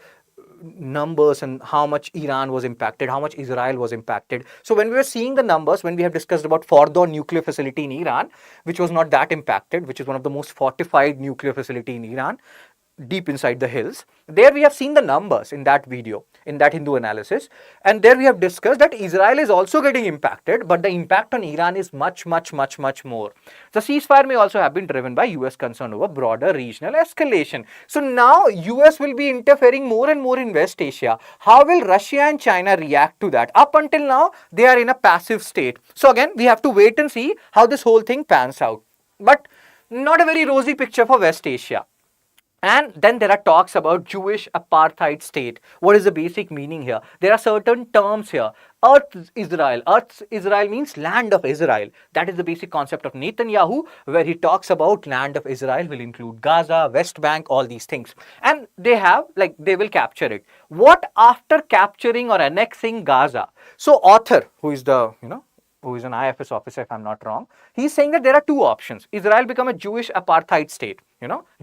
numbers and how much Iran was impacted, how much Israel was impacted. So when we were seeing the numbers, when we have discussed about Fordow nuclear facility in Iran, which was not that impacted, which is one of the most fortified nuclear facility in Iran, deep inside the hills. There we have seen the numbers in that video, in that Hindu analysis. And there we have discussed that Israel is also getting impacted, but the impact on Iran is much more. The ceasefire may also have been driven by US concern over broader regional escalation. So now US will be interfering more and more in West Asia. How will Russia and China react to that? Up until now, they are in a passive state. So again, we have to wait and see how this whole thing pans out. But not a very rosy picture for West Asia. And then there are talks about Jewish apartheid state. What is the basic meaning here? There are certain terms here. Earth Israel. Earth Israel means land of Israel. That is the basic concept of Netanyahu, where he talks about land of Israel will include Gaza, West Bank, all these things. And they will capture it. What after capturing or annexing Gaza? So author, who is who is an IFS officer, if I'm not wrong, he's saying that there are two options. Israel become a Jewish apartheid state,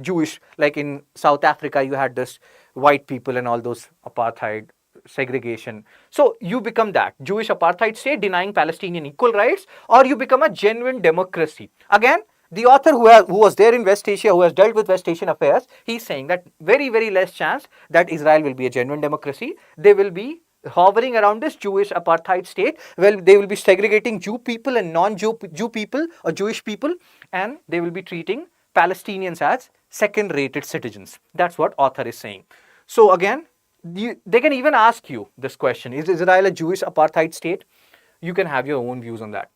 Jewish, like in South Africa, you had this white people and all those apartheid segregation. So you become that Jewish apartheid state denying Palestinian equal rights, or you become a genuine democracy. Again, the author who was there in West Asia, who has dealt with West Asian affairs, he's saying that very, very less chance that Israel will be a genuine democracy. They will be hovering around this Jewish apartheid state. Well, they will be segregating Jew people and non-Jew people or Jewish people, and they will be treating Palestinians as second-rated citizens. That's what author is saying. So again, they can even ask you this question: is Israel a Jewish apartheid state? You can have your own views on that.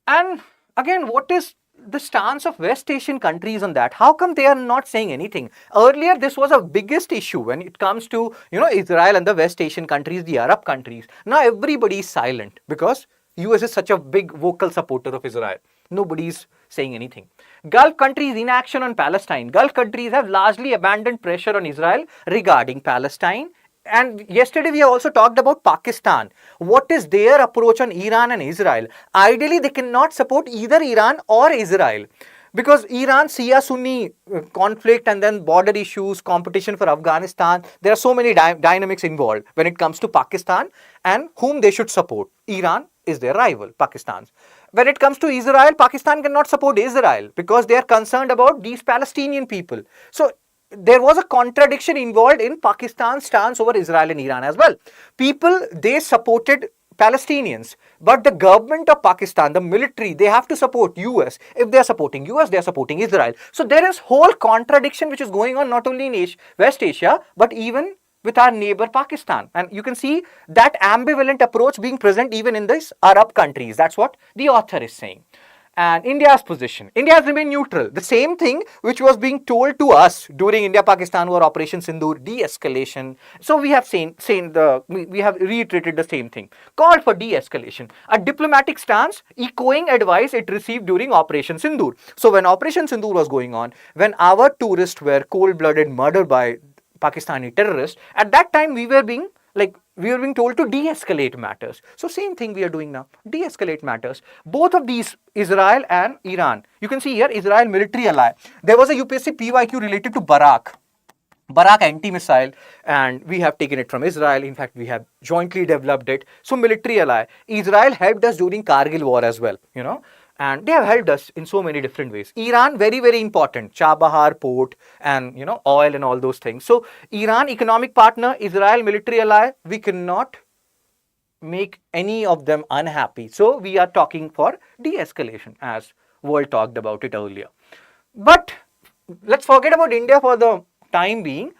And again, what is the stance of West Asian countries on that? How come they are not saying anything? Earlier, this was a biggest issue when it comes to, Israel and the West Asian countries, the Arab countries. Now everybody is silent because US is such a big vocal supporter of Israel. Nobody is saying anything. Gulf countries inaction on Palestine. Gulf countries have largely abandoned pressure on Israel regarding Palestine. And yesterday we have also talked about Pakistan. What is their approach on Iran and Israel? Ideally, they cannot support either Iran or Israel, because Iran, Shia Sunni conflict and then border issues, competition for Afghanistan. There are so many dynamics involved when it comes to Pakistan and whom they should support. Iran is their rival, Pakistan's. When it comes to Israel, Pakistan cannot support Israel because they are concerned about these Palestinian people. So there was a contradiction involved in Pakistan's stance over Israel and Iran as well. People, they supported Palestinians, but the government of Pakistan, the military, they have to support US. If they are supporting US, they are supporting Israel. So there is whole contradiction which is going on not only in West Asia, but even with our neighbor Pakistan. And you can see that ambivalent approach being present even in these Arab countries. That's what the author is saying. And India's position. India has remained neutral. The same thing which was being told to us during India-Pakistan War, Operation Sindoor, de-escalation. So we have we have reiterated the same thing. Called for de-escalation. A diplomatic stance echoing advice it received during Operation Sindoor. So when Operation Sindoor was going on, when our tourists were cold-blooded murdered by Pakistani terrorists, at that time we were being told to de-escalate matters. So same thing we are doing now, de-escalate matters. Both of these, Israel and Iran. You can see here, Israel military ally. There was a UPSC PYQ related to Barak anti-missile, and we have taken it from Israel. In fact, we have jointly developed it. So military ally. Israel helped us during Kargil war as well, and they have helped us in so many different ways. Iran, very, very important. Chabahar port and, oil and all those things. So Iran, economic partner, Israel, military ally, we cannot make any of them unhappy. So we are talking for de-escalation, as world talked about it earlier. But let's forget about India for the time being.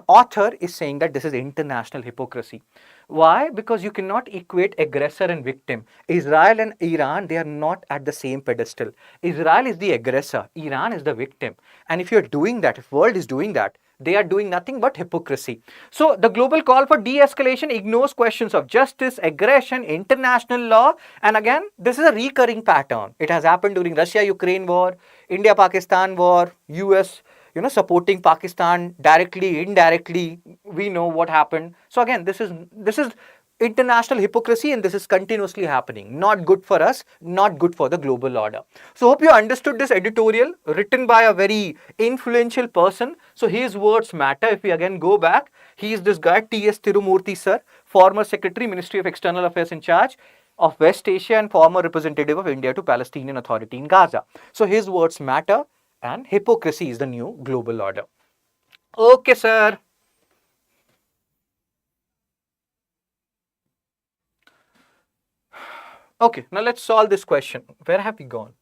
Author is saying that this is international hypocrisy. Why? Because you cannot equate aggressor and victim. Israel and Iran, they are not at the same pedestal. Israel is the aggressor, Iran is the victim. And if you're doing that, if world is doing that, they are doing nothing but hypocrisy. So the global call for de-escalation ignores questions of justice, aggression, international law. And again, this is a recurring pattern. It has happened during Russia-Ukraine war, India-Pakistan war, US supporting Pakistan directly, indirectly. We know what happened. So again, this is international hypocrisy, and this is continuously happening. Not good for us, not good for the global order. So hope you understood this editorial written by a very influential person. So his words matter. If we again go back, he is this guy, T.S. Tirumurthy sir, former Secretary, Ministry of External Affairs in charge of West Asia and former representative of India to Palestinian Authority in Gaza. So his words matter. And hypocrisy is the new global order. Okay, sir. Okay, now let's solve this question. Where have we gone?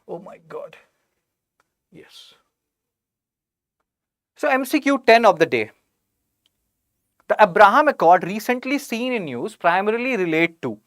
Oh my God. Yes. So MCQ 10 of the day. The Abraham Accord recently seen in news primarily relate to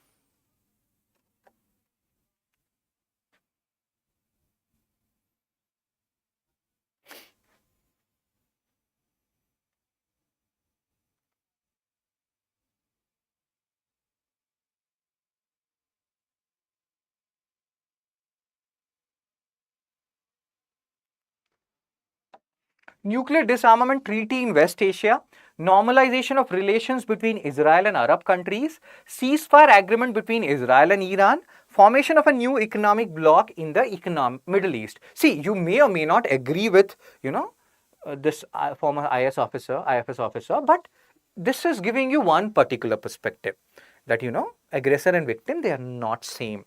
Nuclear disarmament treaty in West Asia, normalization of relations between Israel and Arab countries, ceasefire agreement between Israel and Iran, formation of a new economic bloc in the Middle East. See, you may or may not agree with, this former IFS officer, but this is giving you one particular perspective that, aggressor and victim, they are not same.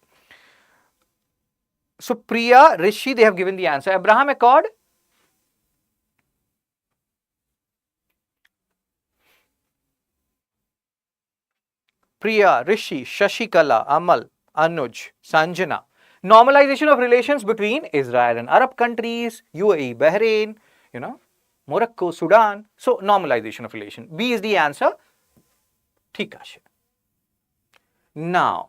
So Priya, Rishi, they have given the answer. Abraham Accord, Priya, Rishi, Shashikala, Amal, Anuj, Sanjana. Normalization of relations between Israel and Arab countries, UAE, Bahrain, Morocco, Sudan. So normalization of relation. B is the answer. ठीक है. Now,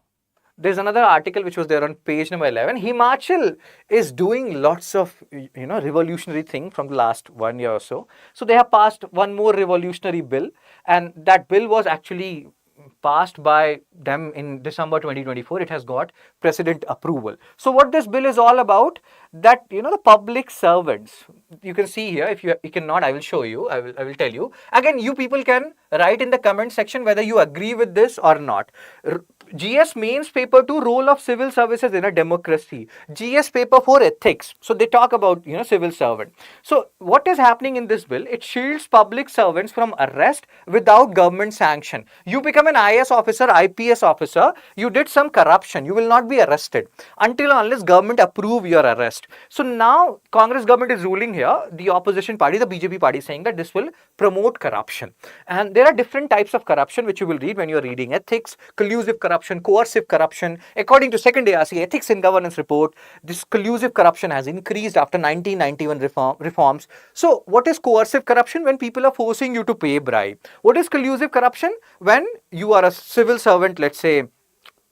there's another article which was there on page number 11. Himachal is doing lots of, revolutionary thing from the last 1 year or so. So they have passed one more revolutionary bill, and that bill was actually passed by them in December 2024. It has got president approval. So what this bill is all about, that the public servants, you can see here, if you cannot, I will show you, I will tell you. Again, you people can write in the comment section whether you agree with this or not. GS mains paper 2, role of civil services in a democracy. GS paper 4, ethics. So they talk about civil servant. So what is happening in this bill? It shields public servants from arrest without government sanction. You become an IS officer, IPS officer, you did some corruption, you will not be arrested until unless government approve your arrest. So now Congress government is ruling here. The opposition party, the BJP party, is saying that this will promote corruption. And there are different types of corruption which you will read when you are reading ethics, collusive corruption, coercive corruption. According to second ARC Ethics in Governance report, this collusive corruption has increased after 1991 reforms. So what is coercive corruption? When people are forcing you to pay bribe. What is collusive corruption? When you are a civil servant, let's say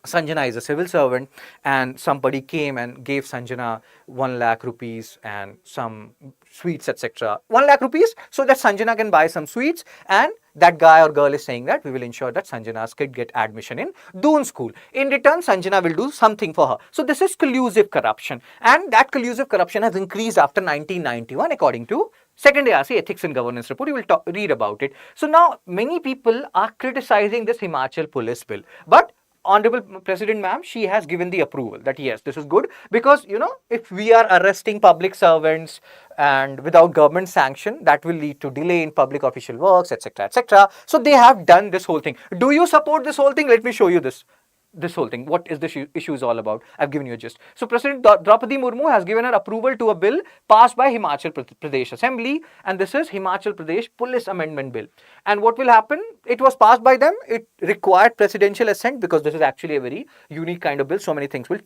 Sanjana is a civil servant, and somebody came and gave Sanjana 1 lakh rupees and some sweets, etc. 1 lakh rupees so that Sanjana can buy some sweets, and that guy or girl is saying that we will ensure that Sanjana's kid get admission in Doon school. In return, Sanjana will do something for her. So this is collusive corruption, and that collusive corruption has increased after 1991 according to second ARC Ethics and Governance report. You will read about it. So now many people are criticizing this Himachal police bill, but Honorable President ma'am, she has given the approval that yes, this is good, because if we are arresting public servants and without government sanction, that will lead to delay in public official works, etc., etc. So they have done this whole thing. Do you support this whole thing? Let me show you this whole thing. What is this issue is all about? I've given you a gist. So President Draupadi Murmu has given her approval to a bill passed by Himachal Pradesh Assembly, and this is Himachal Pradesh Police Amendment Bill. And what will happen? It was passed by them. It required presidential assent because this is actually a very unique kind of bill. So many things will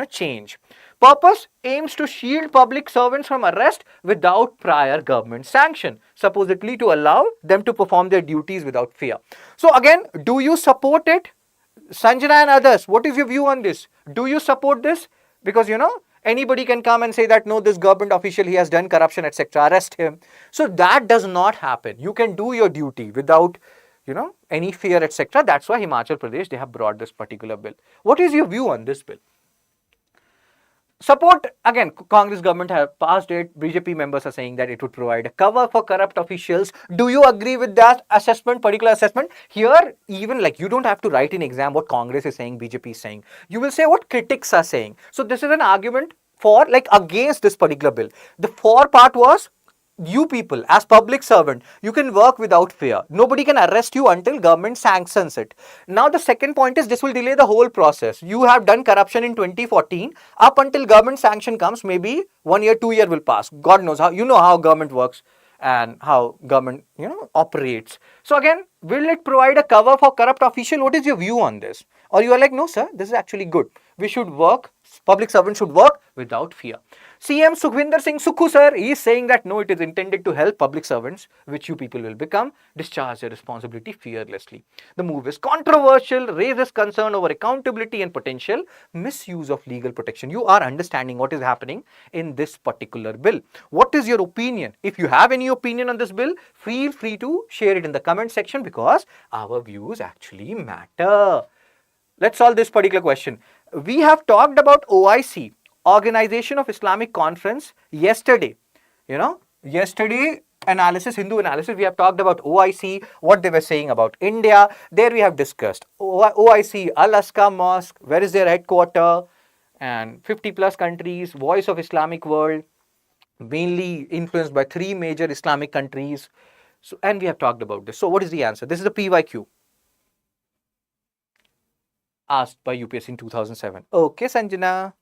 change. Purpose aims to shield public servants from arrest without prior government sanction, supposedly to allow them to perform their duties without fear. So again, do you support it? Sanjana and others, what is your view on this? Do you support this? Because anybody can come and say that no, this government official, he has done corruption, etc. Arrest him. So that does not happen. You can do your duty without any fear, etc. That's why Himachal Pradesh, they have brought this particular bill. What is your view on this bill? Support, again, Congress government have passed it. BJP members are saying that it would provide a cover for corrupt officials. Do you agree with that assessment, particular assessment? Here, even like you don't have to write in exam what Congress is saying, BJP is saying. You will say what critics are saying. So this is an argument for, like, against this particular bill. The for part was, you people as public servant, you can work without fear. Nobody can arrest you until government sanctions it. Now the second point is, this will delay the whole process. You have done corruption in 2014. Up until government sanction comes, maybe 1 year, 2 year will pass. God knows how, how government works and how government operates. So again, will it provide a cover for corrupt official? What is your view on this? Or you are like, no sir, this is actually good. We should work, public servants should work without fear. CM Sukhvinder Singh Sukhu sir, he is saying that no, it is intended to help public servants, which you people will become, discharge their responsibility fearlessly. The move is controversial, raises concern over accountability and potential misuse of legal protection. You are understanding what is happening in this particular bill. What is your opinion? If you have any opinion on this bill, feel free to share it in the comment section, because our views actually matter. Let's solve this particular question. We have talked about OIC, Organization of Islamic Conference, yesterday. Yesterday analysis, Hindu analysis, we have talked about OIC, what they were saying about India. There we have discussed OIC, Al-Aqsa Mosque, where is their headquarter, and 50 plus countries, voice of Islamic world, mainly influenced by 3 major Islamic countries. So, and we have talked about this. So what is the answer? This is the PYQ asked by UPSC in 2007. Okay, Sanjana.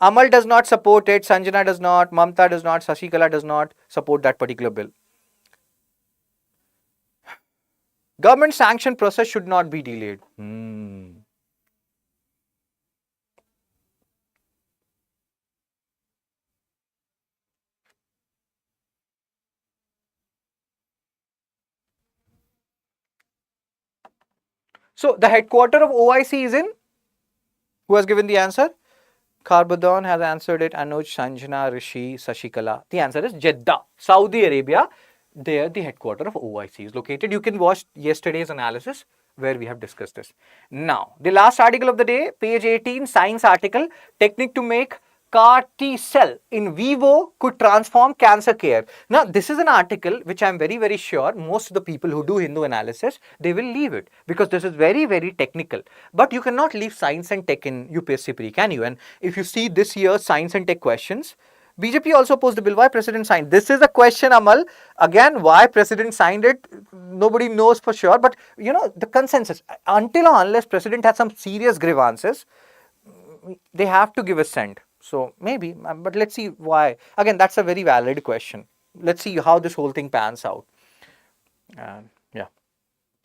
Amal does not support it, Sanjana does not, Mamta does not, Sashikala does not support that particular bill. Government sanction process should not be delayed. So the headquarter of OIC is in? Who has given the answer? Karbadon has answered it. Anuj, Sanjana, Rishi, Sashikala. The answer is Jeddah, Saudi Arabia. There the headquarter of OIC is located. You can watch yesterday's analysis where we have discussed this. Now, the last article of the day, page 18, science article, technique to make CAR T cell in vivo could transform cancer care. Now, this is an article which I am very, very sure most of the people who do Hindu analysis, they will leave it because this is very, very technical. But you cannot leave science and tech in UPSC pre, can you? And if you see this year's science and tech questions, BJP also posed the bill. Why president signed? This is a question, Amal. Again, why president signed it? Nobody knows for sure. But you know, the consensus, until or unless president has some serious grievances, they have to give assent. So maybe, but let's see why. Again, that's a very valid question. Let's see how this whole thing pans out. Yeah.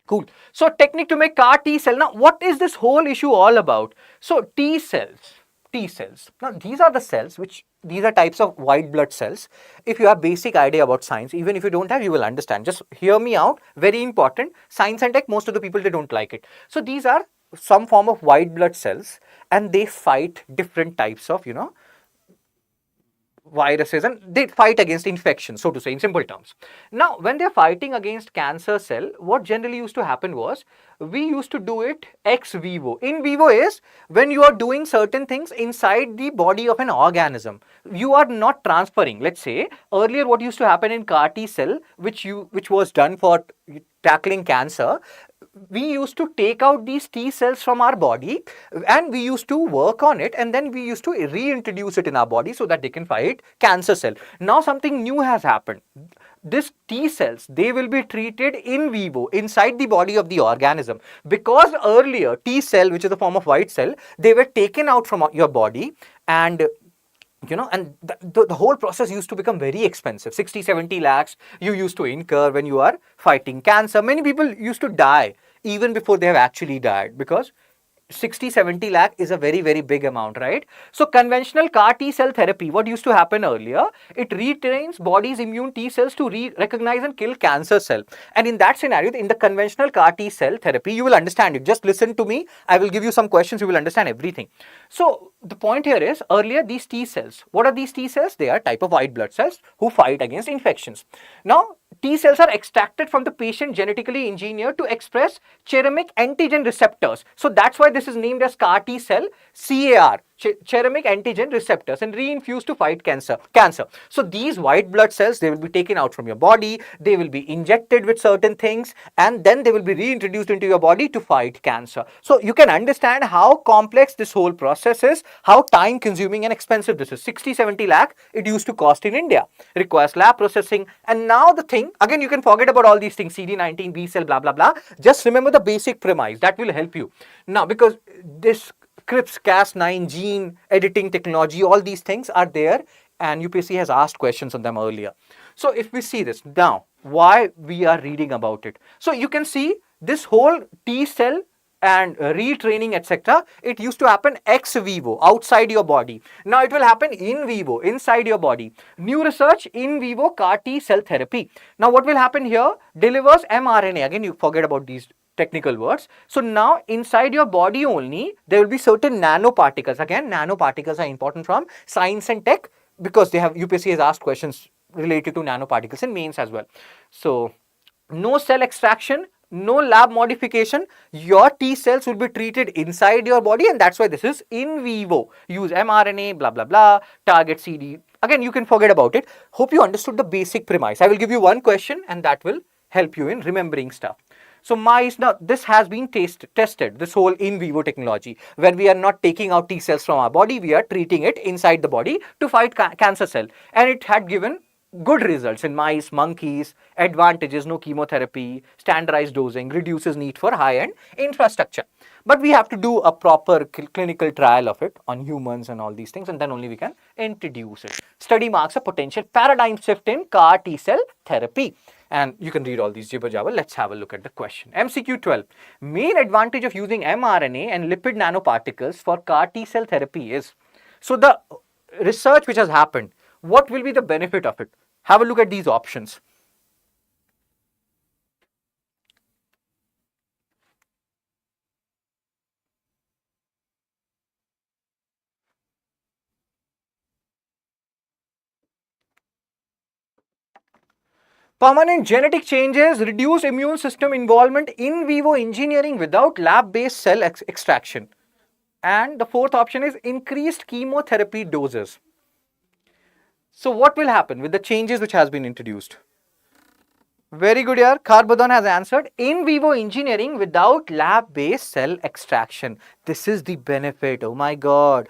Cool. So technique to make CAR T cell. Now, what is this whole issue all about? So T cells. Now, these are the cells which, these are types of white blood cells. If you have basic idea about science, even if you don't have, you will understand. Just hear me out. Very important. Science and tech, most of the people, they don't like it. So these are some form of white blood cells and they fight different types of, viruses, and they fight against infections, so to say, in simple terms. Now, when they're fighting against cancer cell, what generally used to happen was, we used to do it ex vivo. In vivo is when you are doing certain things inside the body of an organism. You are not transferring. Let's say, earlier what used to happen in CAR T cell, which was done for tackling cancer, we used to take out these T cells from our body and we used to work on it, and then we used to reintroduce it in our body so that they can fight cancer cell. Now something new has happened. This T cells, they will be treated in vivo inside the body of the organism, because earlier T cell, which is a form of white cell, they were taken out from your body, and the whole process used to become very expensive. 60-70 lakhs you used to incur when you are fighting cancer. Many people used to die even before they have actually died, because 60-70 lakh is a very, very big amount, right? So conventional CAR T cell therapy, what used to happen earlier, it retrains body's immune T cells to recognize and kill cancer cell. And in that scenario, in the conventional CAR T cell therapy, you will understand it. Just listen to me. I will give you some questions. You will understand everything. So the point here is, earlier these T cells, what are these T cells? They are type of white blood cells who fight against infections. Now, T cells are extracted from the patient, genetically engineered to express ceramic antigen receptors. So that's why this is named as CAR T cell, CAR, ceramic antigen receptors, and reinfused to fight cancer. So these white blood cells, they will be taken out from your body, they will be injected with certain things, and then they will be reintroduced into your body to fight cancer. So you can understand how complex this whole process is, how time consuming and expensive this is. 60-70 lakh it used to cost in India, requires lab processing. And now the thing, again, you can forget about all these things, CD19, B cell, blah, blah, blah. Just remember the basic premise, that will help you. Now, because this CRISPR-Cas9 gene editing technology, all these things are there, and UPSC has asked questions on them earlier. So if we see this now, why we are reading about it. So you can see this whole T cell and retraining, etc., it used to happen ex vivo, outside your body. Now it will happen in vivo, inside your body. New research, in vivo CAR T cell therapy. Now what will happen here? Delivers mRNA. Again, you forget about these technical words. So now inside your body only, there will be certain nanoparticles. Again, nanoparticles are important from science and tech, because they have, UPSC has asked questions related to nanoparticles in mains as well. So no cell extraction, no lab modification, your T cells will be treated inside your body, and that's why this is in vivo. Use mRNA, blah, blah, blah, target again, you can forget about it. Hope you understood the basic premise. I will give you one question and that will help you in remembering stuff. So mice, now this has been tested, this whole in vivo technology. When we are not taking out T cells from our body, we are treating it inside the body to fight cancer cell. And it had given good results in mice, monkeys, advantages, no chemotherapy, standardized dosing, reduces need for high-end infrastructure. But we have to do a proper clinical trial of it on humans and all these things, and then only we can introduce it. Study marks a potential paradigm shift in CAR T cell therapy. And you can read all these jibber jabber. Let's have a look at the question. MCQ 12. Main advantage of using mRNA and lipid nanoparticles for CAR T cell therapy is. So the research which has happened, what will be the benefit of it? Have a look at these options. Permanent genetic changes, reduce immune system involvement, in vivo engineering without lab-based cell extraction. And the fourth option is increased chemotherapy doses. So what will happen with the changes which has been introduced? Very good here. Carbodon has answered in vivo engineering without lab-based cell extraction. This is the benefit. Oh my God.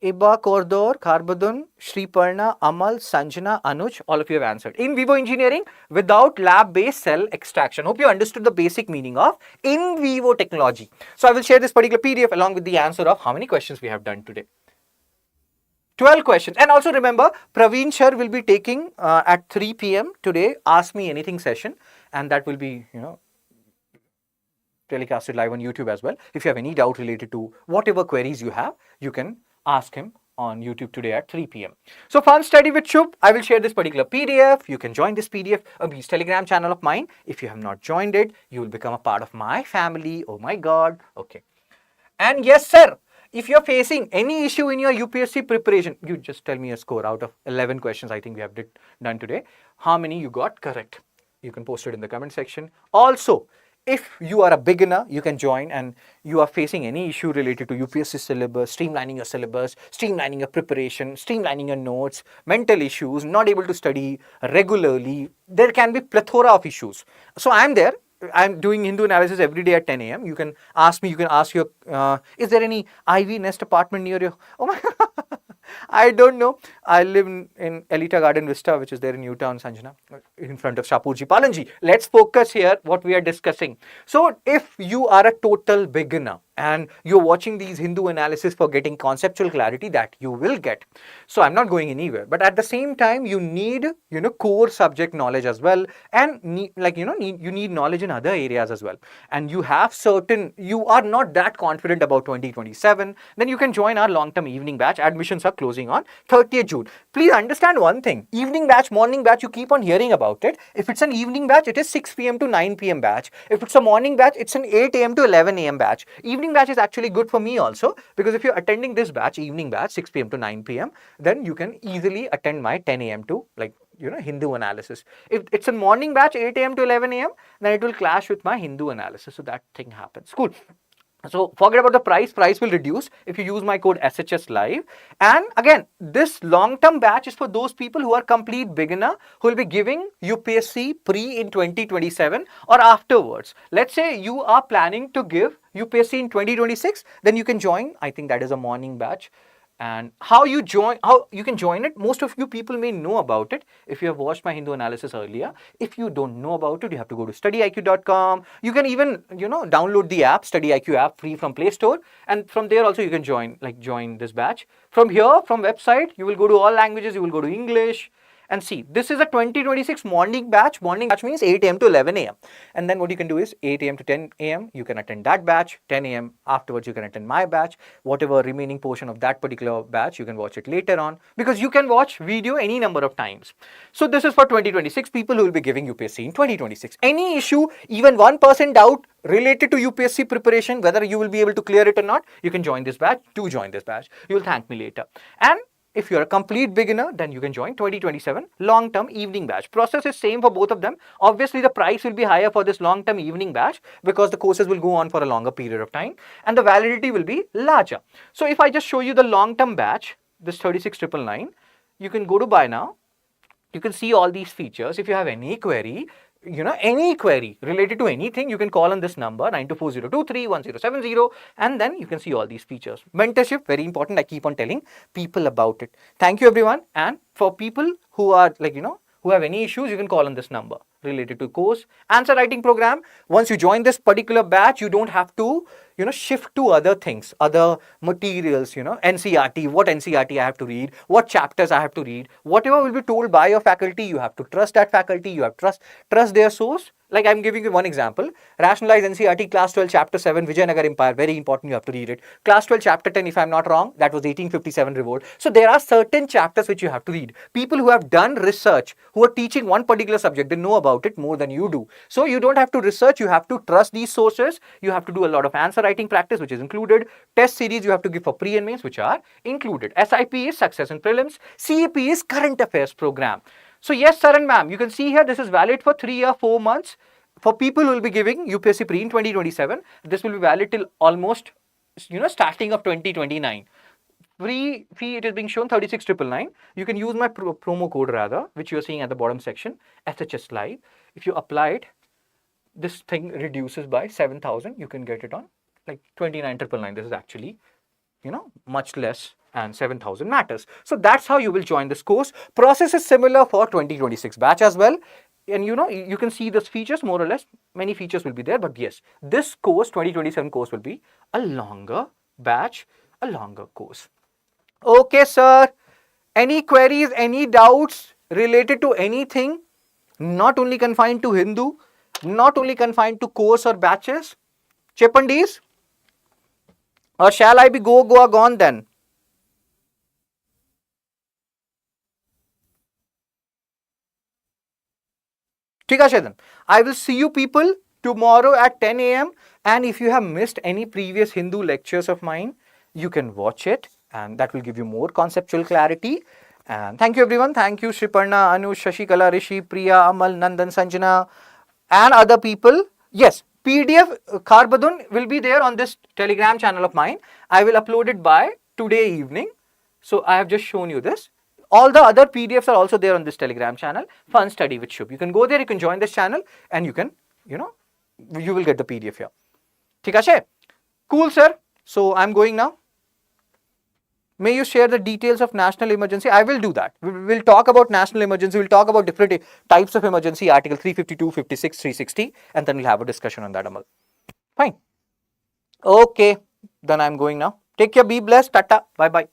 Iba, Kordor, Carbodon, Shriparna, Amal, Sanjana, Anuj, all of you have answered. In vivo engineering without lab-based cell extraction. Hope you understood the basic meaning of in vivo technology. So I will share this particular PDF along with the answer of how many questions we have done today. 12 questions. And also remember, Praveen Shar will be taking at 3 p.m. today, Ask Me Anything session. And that will be, telecasted live on YouTube as well. If you have any doubt related to whatever queries you have, you can ask him on YouTube today at 3 p.m. So fun study with Shubh. I will share this particular PDF. You can join this PDF, this Telegram channel of mine. If you have not joined it, you will become a part of my family. Oh my God. Okay. And yes, sir. If you're facing any issue in your UPSC preparation, you just tell me a score out of 11 questions I think we have done today. How many you got correct? You can post it in the comment section. Also, if you are a beginner, you can join and you are facing any issue related to UPSC syllabus, streamlining your syllabus, streamlining your preparation, streamlining your notes, mental issues, not able to study regularly. There can be plethora of issues. So I'm there. I'm doing Hindu analysis every day at 10 a.m. You can ask me, you can ask your, is there any Ivy Nest apartment near you? Oh my God. I don't know. I live in Elita Garden Vista, which is there in Newtown, Sanjana, in front of Shapurji Palanji. Let's focus here what we are discussing. So if you are a total beginner and you're watching these Hindu analysis for getting conceptual clarity, that you will get. So I'm not going anywhere. But at the same time, you need, core subject knowledge as well. And you need knowledge in other areas as well. And you have you are not that confident about 2027, then you can join our long-term evening batch. Admissions are closing on 30th June. Please understand one thing. Evening batch, morning batch, you keep on hearing about it. If it's an evening batch, it is 6 p.m. to 9 p.m. batch. If it's a morning batch, it's an 8 a.m. to 11 a.m. batch. Evening batch is actually good for me also, because if you're attending this batch, evening batch, 6 p.m. to 9 p.m., then you can easily attend my 10 a.m. to Hindu analysis. If it's a morning batch, 8 a.m. to 11 a.m., then it will clash with my Hindu analysis. So that thing happens. Cool. So forget about the price. Price will reduce if you use my code SHS Live. And again, this long-term batch is for those people who are complete beginner, who will be giving UPSC pre in 2027 or afterwards. Let's say you are planning to give UPSC in 2026, then you can join. I think that is a morning batch. And how you can join it, most of you people may know about it if you have watched my Hindu analysis earlier. If you don't know about it, you have to go to StudyIQ.com. You can even, download the app, StudyIQ app, free from Play Store. And from there also you can join this batch. From here, from website, you will go to all languages, you will go to English. And see, this is a 2026 morning batch. Morning batch means 8 a.m. to 11 a.m. And then what you can do is 8 a.m. to 10 a.m. you can attend that batch. 10 a.m. afterwards you can attend my batch. Whatever remaining portion of that particular batch, you can watch it later on, because you can watch video any number of times. So this is for 2026 people who will be giving UPSC in 2026. Any issue, even 1% doubt related to UPSC preparation, whether you will be able to clear it or not, you can join this batch. Do join this batch. You will thank me later. And if you're a complete beginner, then you can join 2027 long-term evening batch. Process is same for both of them. Obviously, the price will be higher for this long-term evening batch because the courses will go on for a longer period of time and the validity will be larger. So if I just show you the long-term batch, this 36999. You can go to buy now. You can see all these features. If you have any query, any query related to anything, you can call on this number 9240231070, and then you can see all these features. Mentorship, very important. I keep on telling people about it. Thank you, everyone. And for people who are who have any issues, you can call on this number related to course. Answer writing program. Once you join this particular batch, you don't have to shift to other things, other materials, NCRT, what NCRT I have to read, what chapters I have to read, whatever will be told by your faculty, you have to trust that faculty, you have to trust their source. Like I'm giving you one example. Rationalized NCRT Class 12 Chapter 7 Vijayanagar Empire, very important, you have to read it. Class 12 Chapter 10, if I'm not wrong, that was 1857 revolt. So there are certain chapters which you have to read. People who have done research, who are teaching one particular subject, they know about it more than you do. So you don't have to research, you have to trust these sources. You have to do a lot of answer writing practice, which is included. Test series you have to give for pre and mains, which are included. SIP is success in prelims. CEP is current affairs program. So yes, sir and ma'am, you can see here this is valid for 3 or 4 months. For people who will be giving UPSC pre in 2027, this will be valid till almost starting of 2029. Free fee, it is being shown 36,999. You can use my promo code rather, which you are seeing at the bottom section, SHS Live. If you apply it, this thing reduces by 7,000. You can get it on like 29,999. This is actually much less, and 7,000 matters. So that's how you will join this course. Process is similar for 2026 batch as well. And you can see these features more or less. Many features will be there, but yes, this course, 2027 course, will be a longer batch, a longer course. Okay, sir. Any queries, any doubts related to anything? Not only confined to Hindu, not only confined to course or batches. Chepandis? Or shall I be gone then? Then I will see you people tomorrow at 10 a.m. And if you have missed any previous Hindu lectures of mine, you can watch it, and that will give you more conceptual clarity. And thank you, everyone. Thank you, Shriparna, Anu, Shashikala, Rishi, Priya, Amal, Nandan, Sanjana, and other people. Yes, PDF Kharbadun will be there on this Telegram channel of mine. I will upload it by today evening. So I have just shown you this. All the other PDFs are also there on this Telegram channel, Fun Study with Shubh. You can go there, you can join this channel, and you can, you will get the PDF here. Thik cool, sir. So I'm going now. May you share the details of national emergency? I will do that. We'll talk about national emergency. We'll talk about different types of emergency, Article 352, 56, 360, and then we'll have a discussion on that, Amal. Fine. Okay. Then I'm going now. Take care. Be blessed. Tata. Bye-bye.